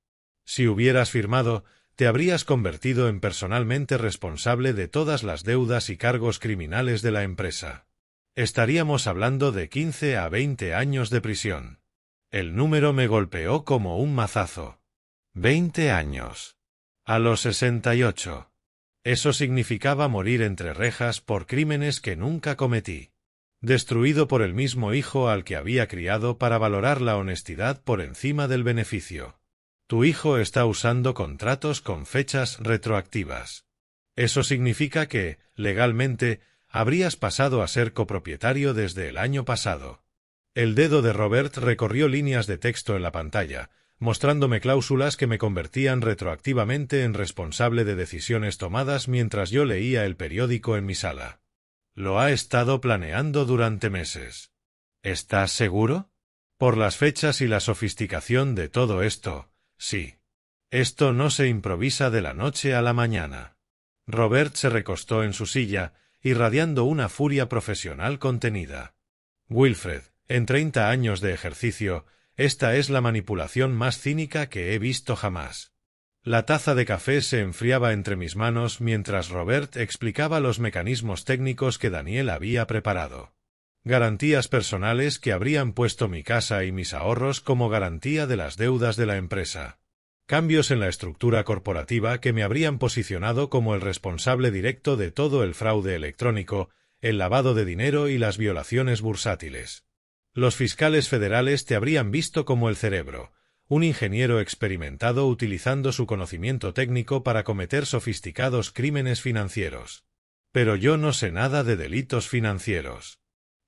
Si hubieras firmado, te habrías convertido en personalmente responsable de todas las deudas y cargos criminales de la empresa. Estaríamos hablando de 15 a 20 años de prisión. El número me golpeó como un mazazo. 20 años. A los 68. Eso significaba morir entre rejas por crímenes que nunca cometí. Destruido por el mismo hijo al que había criado para valorar la honestidad por encima del beneficio. Tu hijo está usando contratos con fechas retroactivas. Eso significa que, legalmente, habrías pasado a ser copropietario desde el año pasado. El dedo de Robert recorrió líneas de texto en la pantalla, mostrándome cláusulas que me convertían retroactivamente en responsable de decisiones tomadas mientras yo leía el periódico en mi sala. Lo ha estado planeando durante meses. ¿Estás seguro? Por las fechas y la sofisticación de todo esto, sí. Esto no se improvisa de la noche a la mañana. Robert se recostó en su silla, irradiando una furia profesional contenida. Wilfred, en 30 años de ejercicio, Esta es la manipulación más cínica que he visto jamás. La taza de café se enfriaba entre mis manos mientras Robert explicaba los mecanismos técnicos que Daniel había preparado. Garantías personales que habrían puesto mi casa y mis ahorros como garantía de las deudas de la empresa. Cambios en la estructura corporativa que me habrían posicionado como el responsable directo de todo el fraude electrónico, el lavado de dinero y las violaciones bursátiles. Los fiscales federales te habrían visto como el cerebro, un ingeniero experimentado utilizando su conocimiento técnico para cometer sofisticados crímenes financieros. Pero yo no sé nada de delitos financieros.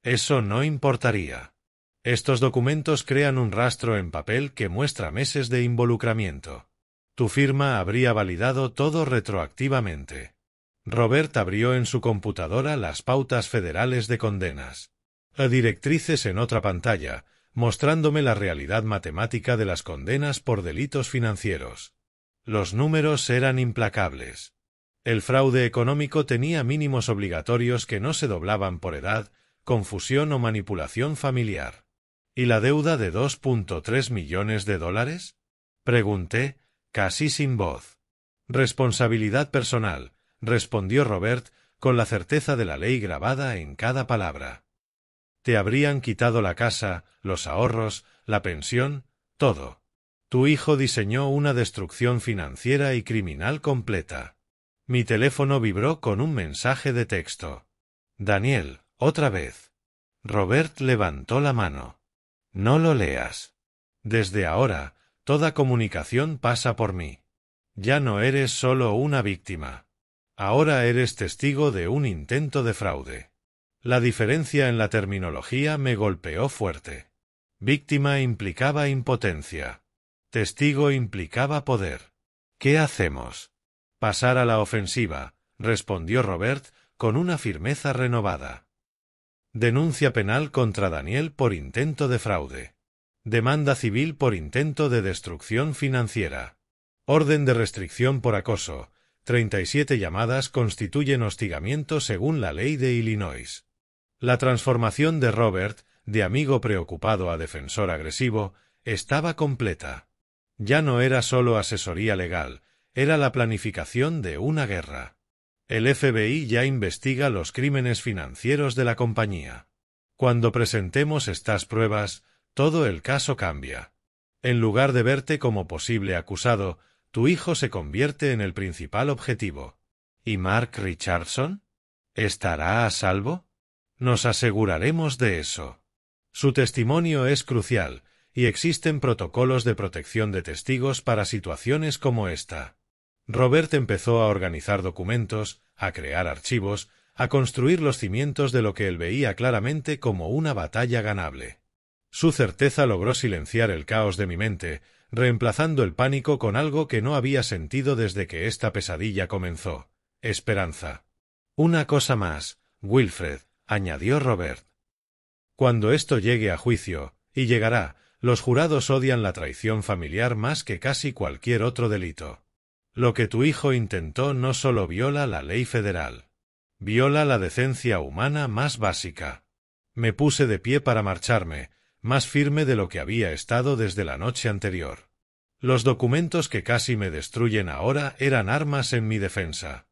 Eso no importaría. Estos documentos crean un rastro en papel que muestra meses de involucramiento. Tu firma habría validado todo retroactivamente. Robert abrió en su computadora las pautas federales de condenas. A directrices en otra pantalla, mostrándome la realidad matemática de las condenas por delitos financieros. Los números eran implacables. El fraude económico tenía mínimos obligatorios que no se doblaban por edad, confusión o manipulación familiar. ¿Y la deuda de $2.3 millones? Pregunté, casi sin voz. Responsabilidad personal, respondió Robert, con la certeza de la ley grabada en cada palabra. Te habrían quitado la casa, los ahorros, la pensión, todo. Tu hijo diseñó una destrucción financiera y criminal completa. Mi teléfono vibró con un mensaje de texto. Daniel, otra vez. Robert levantó la mano. No lo leas. Desde ahora, toda comunicación pasa por mí. Ya no eres solo una víctima. Ahora eres testigo de un intento de fraude. La diferencia en la terminología me golpeó fuerte. Víctima implicaba impotencia. Testigo implicaba poder. ¿Qué hacemos? Pasar a la ofensiva, respondió Robert con una firmeza renovada. Denuncia penal contra Daniel por intento de fraude. Demanda civil por intento de destrucción financiera. Orden de restricción por acoso. 37 llamadas constituyen hostigamiento según la ley de Illinois. La transformación de Robert, de amigo preocupado a defensor agresivo, estaba completa. Ya no era solo asesoría legal, era la planificación de una guerra. El FBI ya investiga los crímenes financieros de la compañía. Cuando presentemos estas pruebas, todo el caso cambia. En lugar de verte como posible acusado, tu hijo se convierte en el principal objetivo. ¿Y Mark Richardson? ¿Estará a salvo? Nos aseguraremos de eso. Su testimonio es crucial, y existen protocolos de protección de testigos para situaciones como esta. Robert empezó a organizar documentos, a crear archivos, a construir los cimientos de lo que él veía claramente como una batalla ganable. Su certeza logró silenciar el caos de mi mente, reemplazando el pánico con algo que no había sentido desde que esta pesadilla comenzó: esperanza. Una cosa más, Wilfred, añadió Robert. Cuando esto llegue a juicio, y llegará, los jurados odian la traición familiar más que casi cualquier otro delito. Lo que tu hijo intentó no solo viola la ley federal. Viola la decencia humana más básica. Me puse de pie para marcharme, más firme de lo que había estado desde la noche anterior. Los documentos que casi me destruyen ahora eran armas en mi defensa.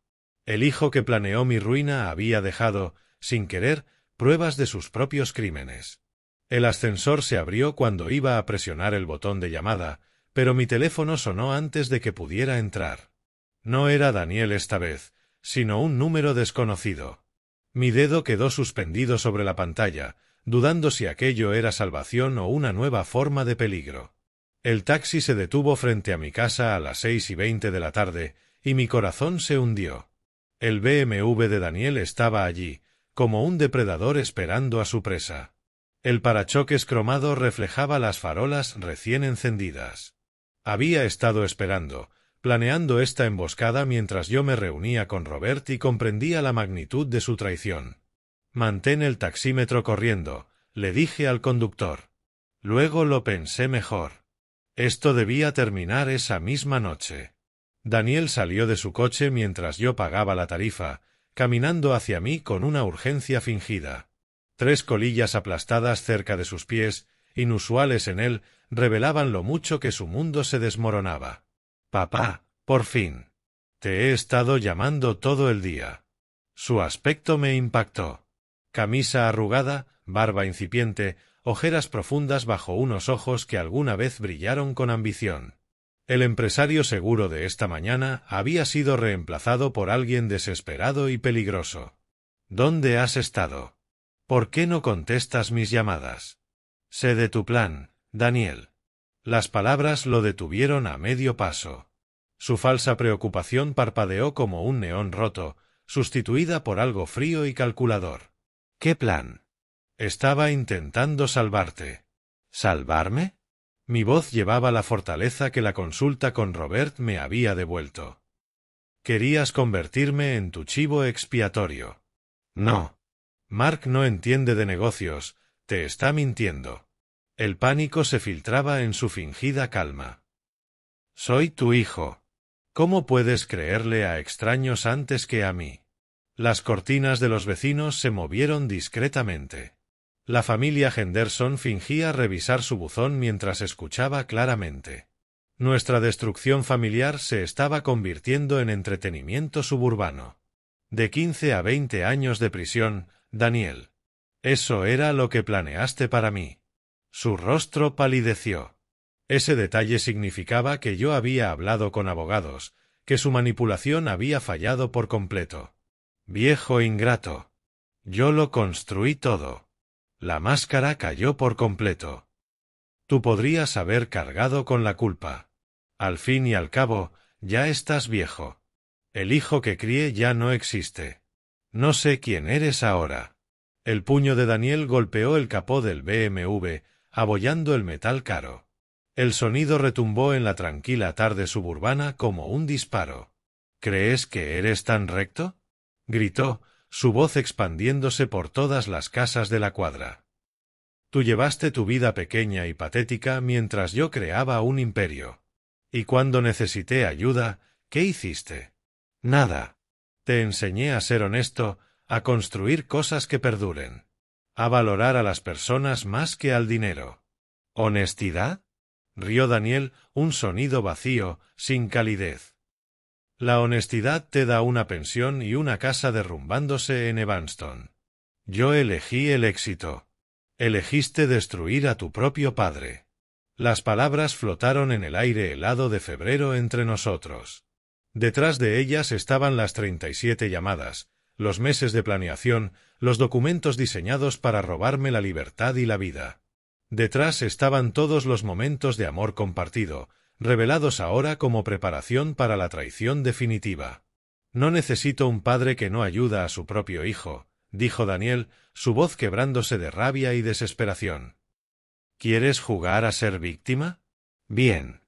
El hijo que planeó mi ruina había dejado, sin querer, pruebas de sus propios crímenes. El ascensor se abrió cuando iba a presionar el botón de llamada, pero mi teléfono sonó antes de que pudiera entrar. No era Daniel esta vez, sino un número desconocido. Mi dedo quedó suspendido sobre la pantalla, dudando si aquello era salvación o una nueva forma de peligro. El taxi se detuvo frente a mi casa a las 6:20 de la tarde, y mi corazón se hundió. El BMW de Daniel estaba allí, como un depredador esperando a su presa. El parachoques cromado reflejaba las farolas recién encendidas. Había estado esperando, planeando esta emboscada mientras yo me reunía con Robert y comprendía la magnitud de su traición. Mantén el taxímetro corriendo, le dije al conductor. Luego lo pensé mejor. Esto debía terminar esa misma noche. Daniel salió de su coche mientras yo pagaba la tarifa, caminando hacia mí con una urgencia fingida. 3 colillas aplastadas cerca de sus pies, inusuales en él, revelaban lo mucho que su mundo se desmoronaba. «Papá, por fin. Te he estado llamando todo el día». Su aspecto me impactó. Camisa arrugada, barba incipiente, ojeras profundas bajo unos ojos que alguna vez brillaron con ambición. El empresario seguro de esta mañana había sido reemplazado por alguien desesperado y peligroso. «¿Dónde has estado? ¿Por qué no contestas mis llamadas? Sé de tu plan, Daniel». Las palabras lo detuvieron a medio paso. Su falsa preocupación parpadeó como un neón roto, sustituida por algo frío y calculador. «¿Qué plan?» «Estaba intentando salvarte». «¿Salvarme?» Mi voz llevaba la fortaleza que la consulta con Robert me había devuelto. «Querías convertirme en tu chivo expiatorio». «No. Mark no entiende de negocios, te está mintiendo». El pánico se filtraba en su fingida calma. «Soy tu hijo. ¿Cómo puedes creerle a extraños antes que a mí?» Las cortinas de los vecinos se movieron discretamente. La familia Henderson fingía revisar su buzón mientras escuchaba claramente. Nuestra destrucción familiar se estaba convirtiendo en entretenimiento suburbano. De 15 a 20 años de prisión, Daniel. Eso era lo que planeaste para mí. Su rostro palideció. Ese detalle significaba que yo había hablado con abogados, que su manipulación había fallado por completo. Viejo ingrato. Yo lo construí todo. La máscara cayó por completo. Tú podrías haber cargado con la culpa. Al fin y al cabo, ya estás viejo. El hijo que crié ya no existe. No sé quién eres ahora. El puño de Daniel golpeó el capó del BMW, abollando el metal caro. El sonido retumbó en la tranquila tarde suburbana como un disparo. ¿Crees que eres tan recto?, gritó, su voz expandiéndose por todas las casas de la cuadra. Tú llevaste tu vida pequeña y patética mientras yo creaba un imperio. Y cuando necesité ayuda, ¿qué hiciste? Nada. Te enseñé a ser honesto, a construir cosas que perduren, a valorar a las personas más que al dinero. ¿Honestidad?, rió Daniel, un sonido vacío, sin calidez. La honestidad te da una pensión y una casa derrumbándose en Evanston. Yo elegí el éxito. Elegiste destruir a tu propio padre. Las palabras flotaron en el aire helado de febrero entre nosotros. Detrás de ellas estaban las 37 llamadas, los meses de planeación, los documentos diseñados para robarme la libertad y la vida. Detrás estaban todos los momentos de amor compartido, revelados ahora como preparación para la traición definitiva. No necesito un padre que no ayuda a su propio hijo, dijo Daniel, su voz quebrándose de rabia y desesperación. ¿Quieres jugar a ser víctima? Bien.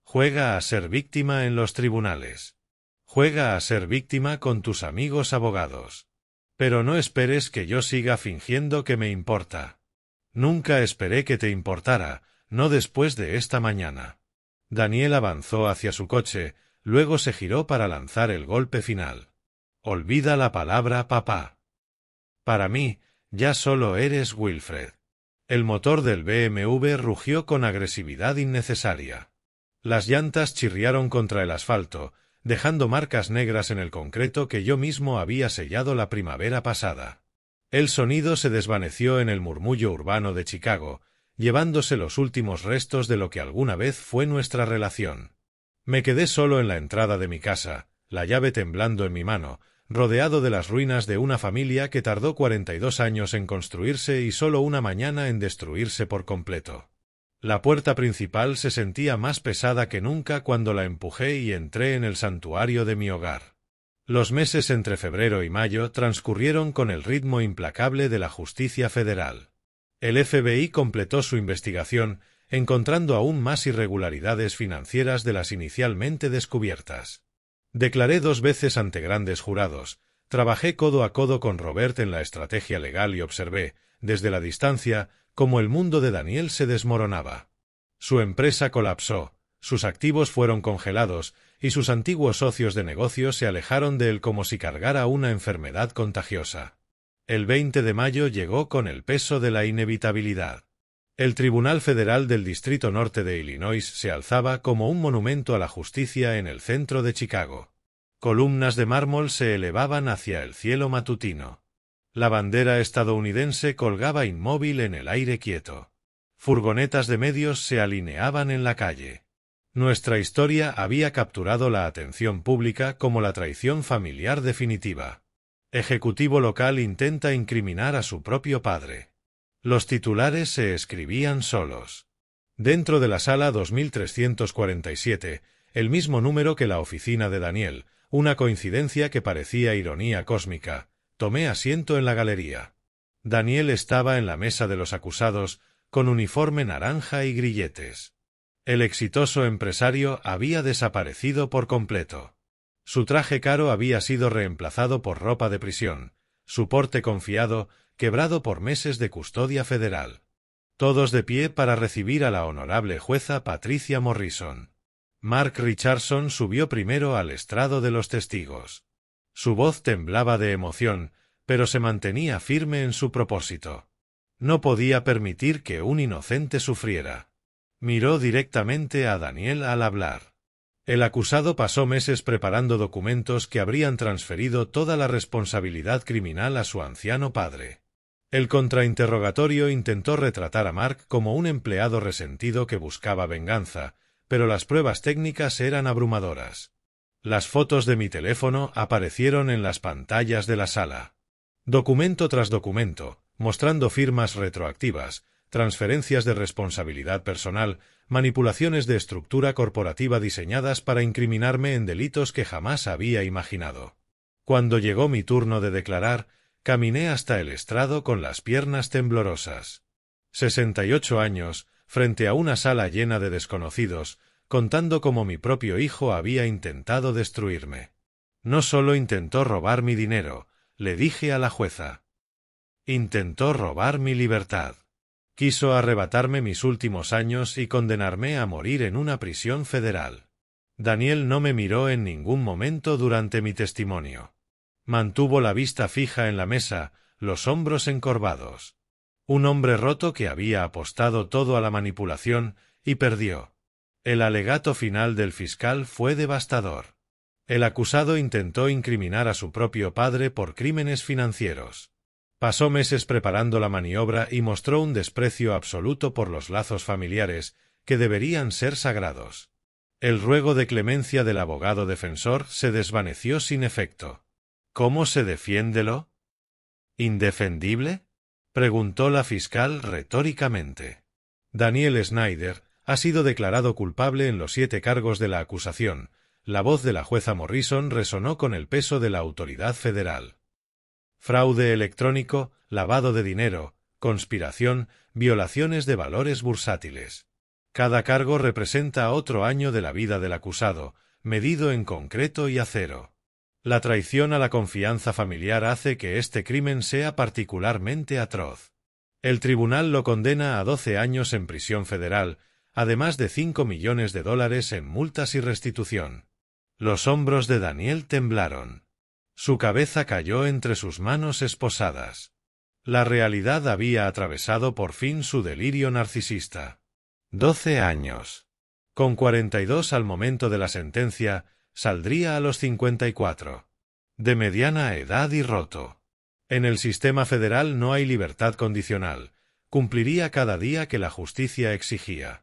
Juega a ser víctima en los tribunales. Juega a ser víctima con tus amigos abogados. Pero no esperes que yo siga fingiendo que me importa. Nunca esperé que te importara, no después de esta mañana. Daniel avanzó hacia su coche, luego se giró para lanzar el golpe final. Olvida la palabra papá. Para mí, ya solo eres Wilfred. El motor del BMW rugió con agresividad innecesaria. Las llantas chirriaron contra el asfalto, dejando marcas negras en el concreto que yo mismo había sellado la primavera pasada. El sonido se desvaneció en el murmullo urbano de Chicago, llevándose los últimos restos de lo que alguna vez fue nuestra relación. Me quedé solo en la entrada de mi casa, la llave temblando en mi mano, rodeado de las ruinas de una familia que tardó 42 años en construirse y solo una mañana en destruirse por completo. La puerta principal se sentía más pesada que nunca cuando la empujé y entré en el santuario de mi hogar. Los meses entre febrero y mayo transcurrieron con el ritmo implacable de la justicia federal. El FBI completó su investigación, encontrando aún más irregularidades financieras de las inicialmente descubiertas. Declaré 2 veces ante grandes jurados, trabajé codo a codo con Robert en la estrategia legal y observé, desde la distancia, cómo el mundo de Daniel se desmoronaba. Su empresa colapsó, sus activos fueron congelados y sus antiguos socios de negocio se alejaron de él como si cargara una enfermedad contagiosa. El 20 de mayo llegó con el peso de la inevitabilidad. El Tribunal Federal del Distrito Norte de Illinois se alzaba como un monumento a la justicia en el centro de Chicago. Columnas de mármol se elevaban hacia el cielo matutino. La bandera estadounidense colgaba inmóvil en el aire quieto. Furgonetas de medios se alineaban en la calle. Nuestra historia había capturado la atención pública como la traición familiar definitiva. Ejecutivo local intenta incriminar a su propio padre. Los titulares se escribían solos. Dentro de la sala 2347, el mismo número que la oficina de Daniel, una coincidencia que parecía ironía cósmica, tomé asiento en la galería. Daniel estaba en la mesa de los acusados, con uniforme naranja y grilletes. El exitoso empresario había desaparecido por completo. Su traje caro había sido reemplazado por ropa de prisión, su porte confiado, quebrado por meses de custodia federal. Todos de pie para recibir a la honorable jueza Patricia Morrison. Mark Richardson subió primero al estrado de los testigos. Su voz temblaba de emoción, pero se mantenía firme en su propósito. No podía permitir que un inocente sufriera. Miró directamente a Daniel al hablar. El acusado pasó meses preparando documentos que habrían transferido toda la responsabilidad criminal a su anciano padre. El contrainterrogatorio intentó retratar a Mark como un empleado resentido que buscaba venganza, pero las pruebas técnicas eran abrumadoras. Las fotos de mi teléfono aparecieron en las pantallas de la sala. Documento tras documento, mostrando firmas retroactivas, transferencias de responsabilidad personal, manipulaciones de estructura corporativa diseñadas para incriminarme en delitos que jamás había imaginado. Cuando llegó mi turno de declarar, caminé hasta el estrado con las piernas temblorosas. 68 años, frente a una sala llena de desconocidos, contando cómo mi propio hijo había intentado destruirme. No solo intentó robar mi dinero, le dije a la jueza. Intentó robar mi libertad. Quiso arrebatarme mis últimos años y condenarme a morir en una prisión federal. Daniel no me miró en ningún momento durante mi testimonio. Mantuvo la vista fija en la mesa, los hombros encorvados. Un hombre roto que había apostado todo a la manipulación y perdió. El alegato final del fiscal fue devastador. El acusado intentó incriminar a su propio padre por crímenes financieros. Pasó meses preparando la maniobra y mostró un desprecio absoluto por los lazos familiares, que deberían ser sagrados. El ruego de clemencia del abogado defensor se desvaneció sin efecto. ¿Cómo se defiende lo indefendible?, preguntó la fiscal retóricamente. Daniel Snyder ha sido declarado culpable en los 7 cargos de la acusación. La voz de la jueza Morrison resonó con el peso de la autoridad federal. Fraude electrónico, lavado de dinero, conspiración, violaciones de valores bursátiles. Cada cargo representa otro año de la vida del acusado, medido en concreto y a cero. La traición a la confianza familiar hace que este crimen sea particularmente atroz. El tribunal lo condena a 12 años en prisión federal, además de $5 millones en multas y restitución. Los hombros de Daniel temblaron. Su cabeza cayó entre sus manos esposadas. La realidad había atravesado por fin su delirio narcisista. 12 años. Con 42 al momento de la sentencia, saldría a los 54. De mediana edad y roto. En el sistema federal no hay libertad condicional. Cumpliría cada día que la justicia exigía.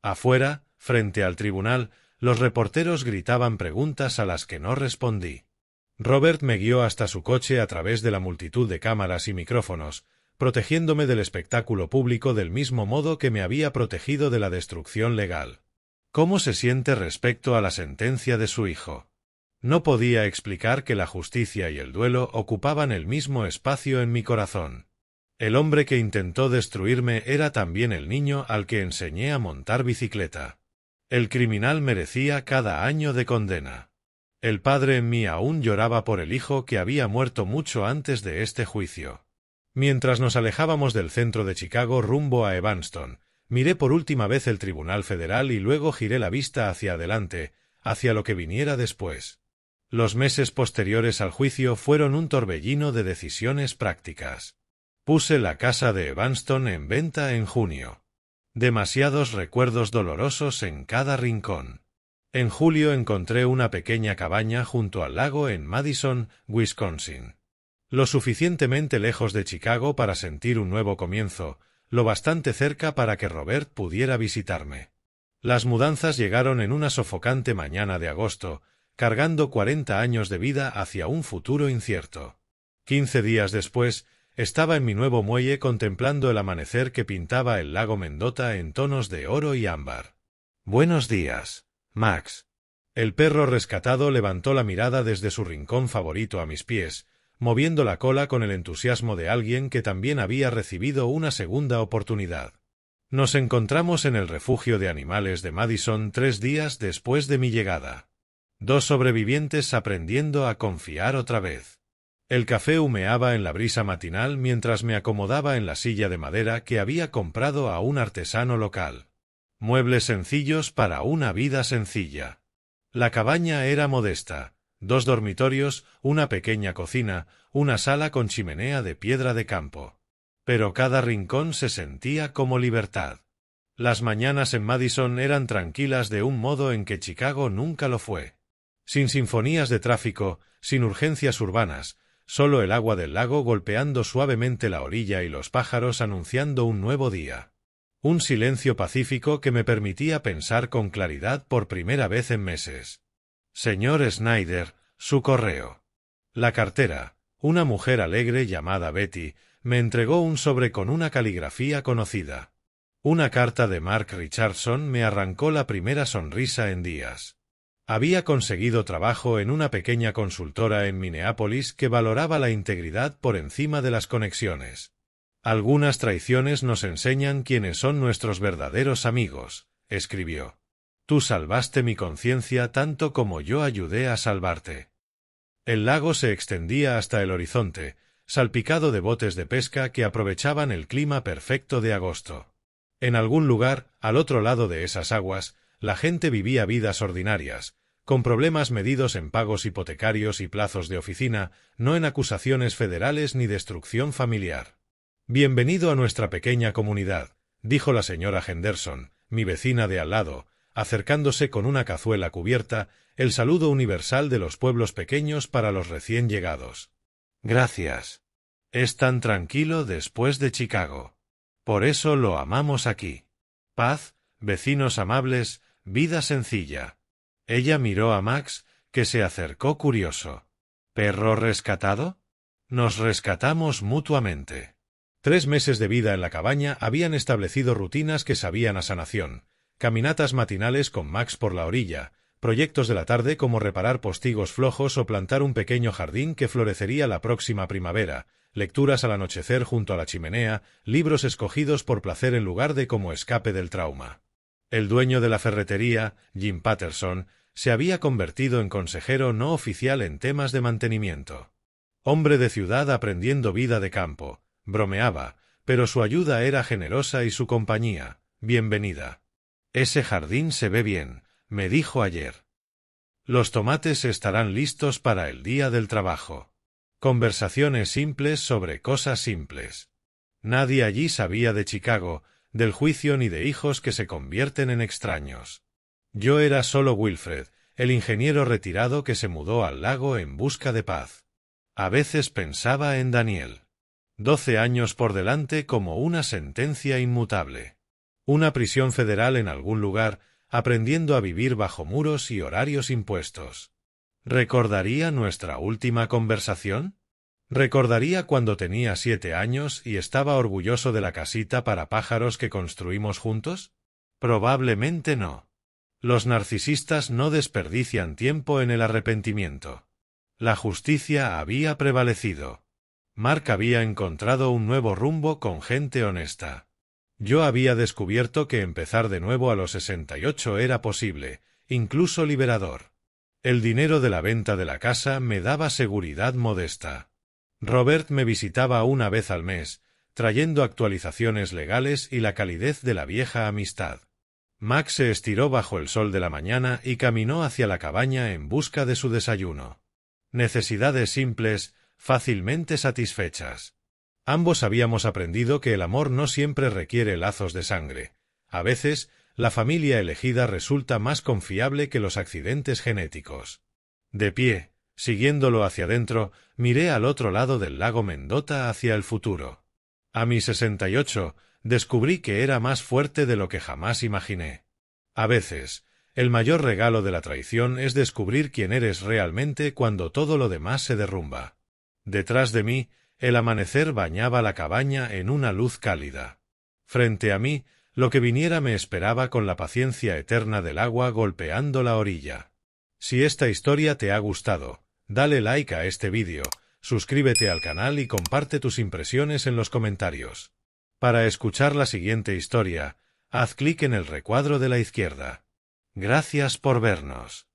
Afuera, frente al tribunal, los reporteros gritaban preguntas a las que no respondí. Robert me guió hasta su coche a través de la multitud de cámaras y micrófonos, protegiéndome del espectáculo público del mismo modo que me había protegido de la destrucción legal. ¿Cómo se siente respecto a la sentencia de su hijo? No podía explicar que la justicia y el duelo ocupaban el mismo espacio en mi corazón. El hombre que intentó destruirme era también el niño al que enseñé a montar bicicleta. El criminal merecía cada año de condena. El padre en mí aún lloraba por el hijo que había muerto mucho antes de este juicio. Mientras nos alejábamos del centro de Chicago rumbo a Evanston, miré por última vez el Tribunal Federal y luego giré la vista hacia adelante, hacia lo que viniera después. Los meses posteriores al juicio fueron un torbellino de decisiones prácticas. Puse la casa de Evanston en venta en junio. Demasiados recuerdos dolorosos en cada rincón. En julio encontré una pequeña cabaña junto al lago en Madison, Wisconsin. Lo suficientemente lejos de Chicago para sentir un nuevo comienzo, lo bastante cerca para que Robert pudiera visitarme. Las mudanzas llegaron en una sofocante mañana de agosto, cargando 40 años de vida hacia un futuro incierto. 15 días después, estaba en mi nuevo muelle contemplando el amanecer que pintaba el lago Mendota en tonos de oro y ámbar. «Buenos días, Max». El perro rescatado levantó la mirada desde su rincón favorito a mis pies, moviendo la cola con el entusiasmo de alguien que también había recibido una segunda oportunidad. Nos encontramos en el refugio de animales de Madison 3 días después de mi llegada. 2 sobrevivientes aprendiendo a confiar otra vez. El café humeaba en la brisa matinal mientras me acomodaba en la silla de madera que había comprado a un artesano local. Muebles sencillos para una vida sencilla. La cabaña era modesta. 2 dormitorios, una pequeña cocina, una sala con chimenea de piedra de campo. Pero cada rincón se sentía como libertad. Las mañanas en Madison eran tranquilas de un modo en que Chicago nunca lo fue. Sin sinfonías de tráfico, sin urgencias urbanas, solo el agua del lago golpeando suavemente la orilla y los pájaros anunciando un nuevo día. Un silencio pacífico que me permitía pensar con claridad por primera vez en meses. Señor Snyder, su correo. La cartera, una mujer alegre llamada Betty, me entregó un sobre con una caligrafía conocida. Una carta de Mark Richardson me arrancó la primera sonrisa en días. Había conseguido trabajo en una pequeña consultora en Minneapolis que valoraba la integridad por encima de las conexiones. Algunas traiciones nos enseñan quiénes son nuestros verdaderos amigos, escribió. Tú salvaste mi conciencia tanto como yo ayudé a salvarte. El lago se extendía hasta el horizonte, salpicado de botes de pesca que aprovechaban el clima perfecto de agosto. En algún lugar, al otro lado de esas aguas, la gente vivía vidas ordinarias, con problemas medidos en pagos hipotecarios y plazos de oficina, no en acusaciones federales ni destrucción familiar. Bienvenido a nuestra pequeña comunidad, dijo la señora Henderson, mi vecina de al lado, acercándose con una cazuela cubierta, el saludo universal de los pueblos pequeños para los recién llegados. Gracias. Es tan tranquilo después de Chicago. Por eso lo amamos aquí. Paz, vecinos amables, vida sencilla. Ella miró a Max, que se acercó curioso. ¿Perro rescatado? Nos rescatamos mutuamente. 3 meses de vida en la cabaña habían establecido rutinas que sabían a sanación. Caminatas matinales con Max por la orilla, proyectos de la tarde como reparar postigos flojos o plantar un pequeño jardín que florecería la próxima primavera, lecturas al anochecer junto a la chimenea, libros escogidos por placer en lugar de como escape del trauma. El dueño de la ferretería, Jim Patterson, se había convertido en consejero no oficial en temas de mantenimiento. Hombre de ciudad aprendiendo vida de campo, bromeaba, pero su ayuda era generosa y su compañía, bienvenida. Ese jardín se ve bien, me dijo ayer. Los tomates estarán listos para el día del trabajo. Conversaciones simples sobre cosas simples. Nadie allí sabía de Chicago, del juicio ni de hijos que se convierten en extraños. Yo era solo Wilfred, el ingeniero retirado que se mudó al lago en busca de paz. A veces pensaba en Daniel. 12 años por delante como una sentencia inmutable. Una prisión federal en algún lugar, aprendiendo a vivir bajo muros y horarios impuestos. ¿Recordaría nuestra última conversación? ¿Recordaría cuando tenía 7 años y estaba orgulloso de la casita para pájaros que construimos juntos? Probablemente no. Los narcisistas no desperdician tiempo en el arrepentimiento. La justicia había prevalecido. Mark había encontrado un nuevo rumbo con gente honesta. Yo había descubierto que empezar de nuevo a los 68 era posible, incluso liberador. El dinero de la venta de la casa me daba seguridad modesta. Robert me visitaba una vez al mes, trayendo actualizaciones legales y la calidez de la vieja amistad. Max se estiró bajo el sol de la mañana y caminó hacia la cabaña en busca de su desayuno. Necesidades simples, fácilmente satisfechas. Ambos habíamos aprendido que el amor no siempre requiere lazos de sangre. A veces, la familia elegida resulta más confiable que los accidentes genéticos. De pie, siguiéndolo hacia adentro, miré al otro lado del lago Mendota hacia el futuro. A mis 68, descubrí que era más fuerte de lo que jamás imaginé. A veces, el mayor regalo de la traición es descubrir quién eres realmente cuando todo lo demás se derrumba. Detrás de mí, el amanecer bañaba la cabaña en una luz cálida. Frente a mí, lo que viniera me esperaba con la paciencia eterna del agua golpeando la orilla. Si esta historia te ha gustado, dale like a este vídeo, suscríbete al canal y comparte tus impresiones en los comentarios. Para escuchar la siguiente historia, haz clic en el recuadro de la izquierda. Gracias por vernos.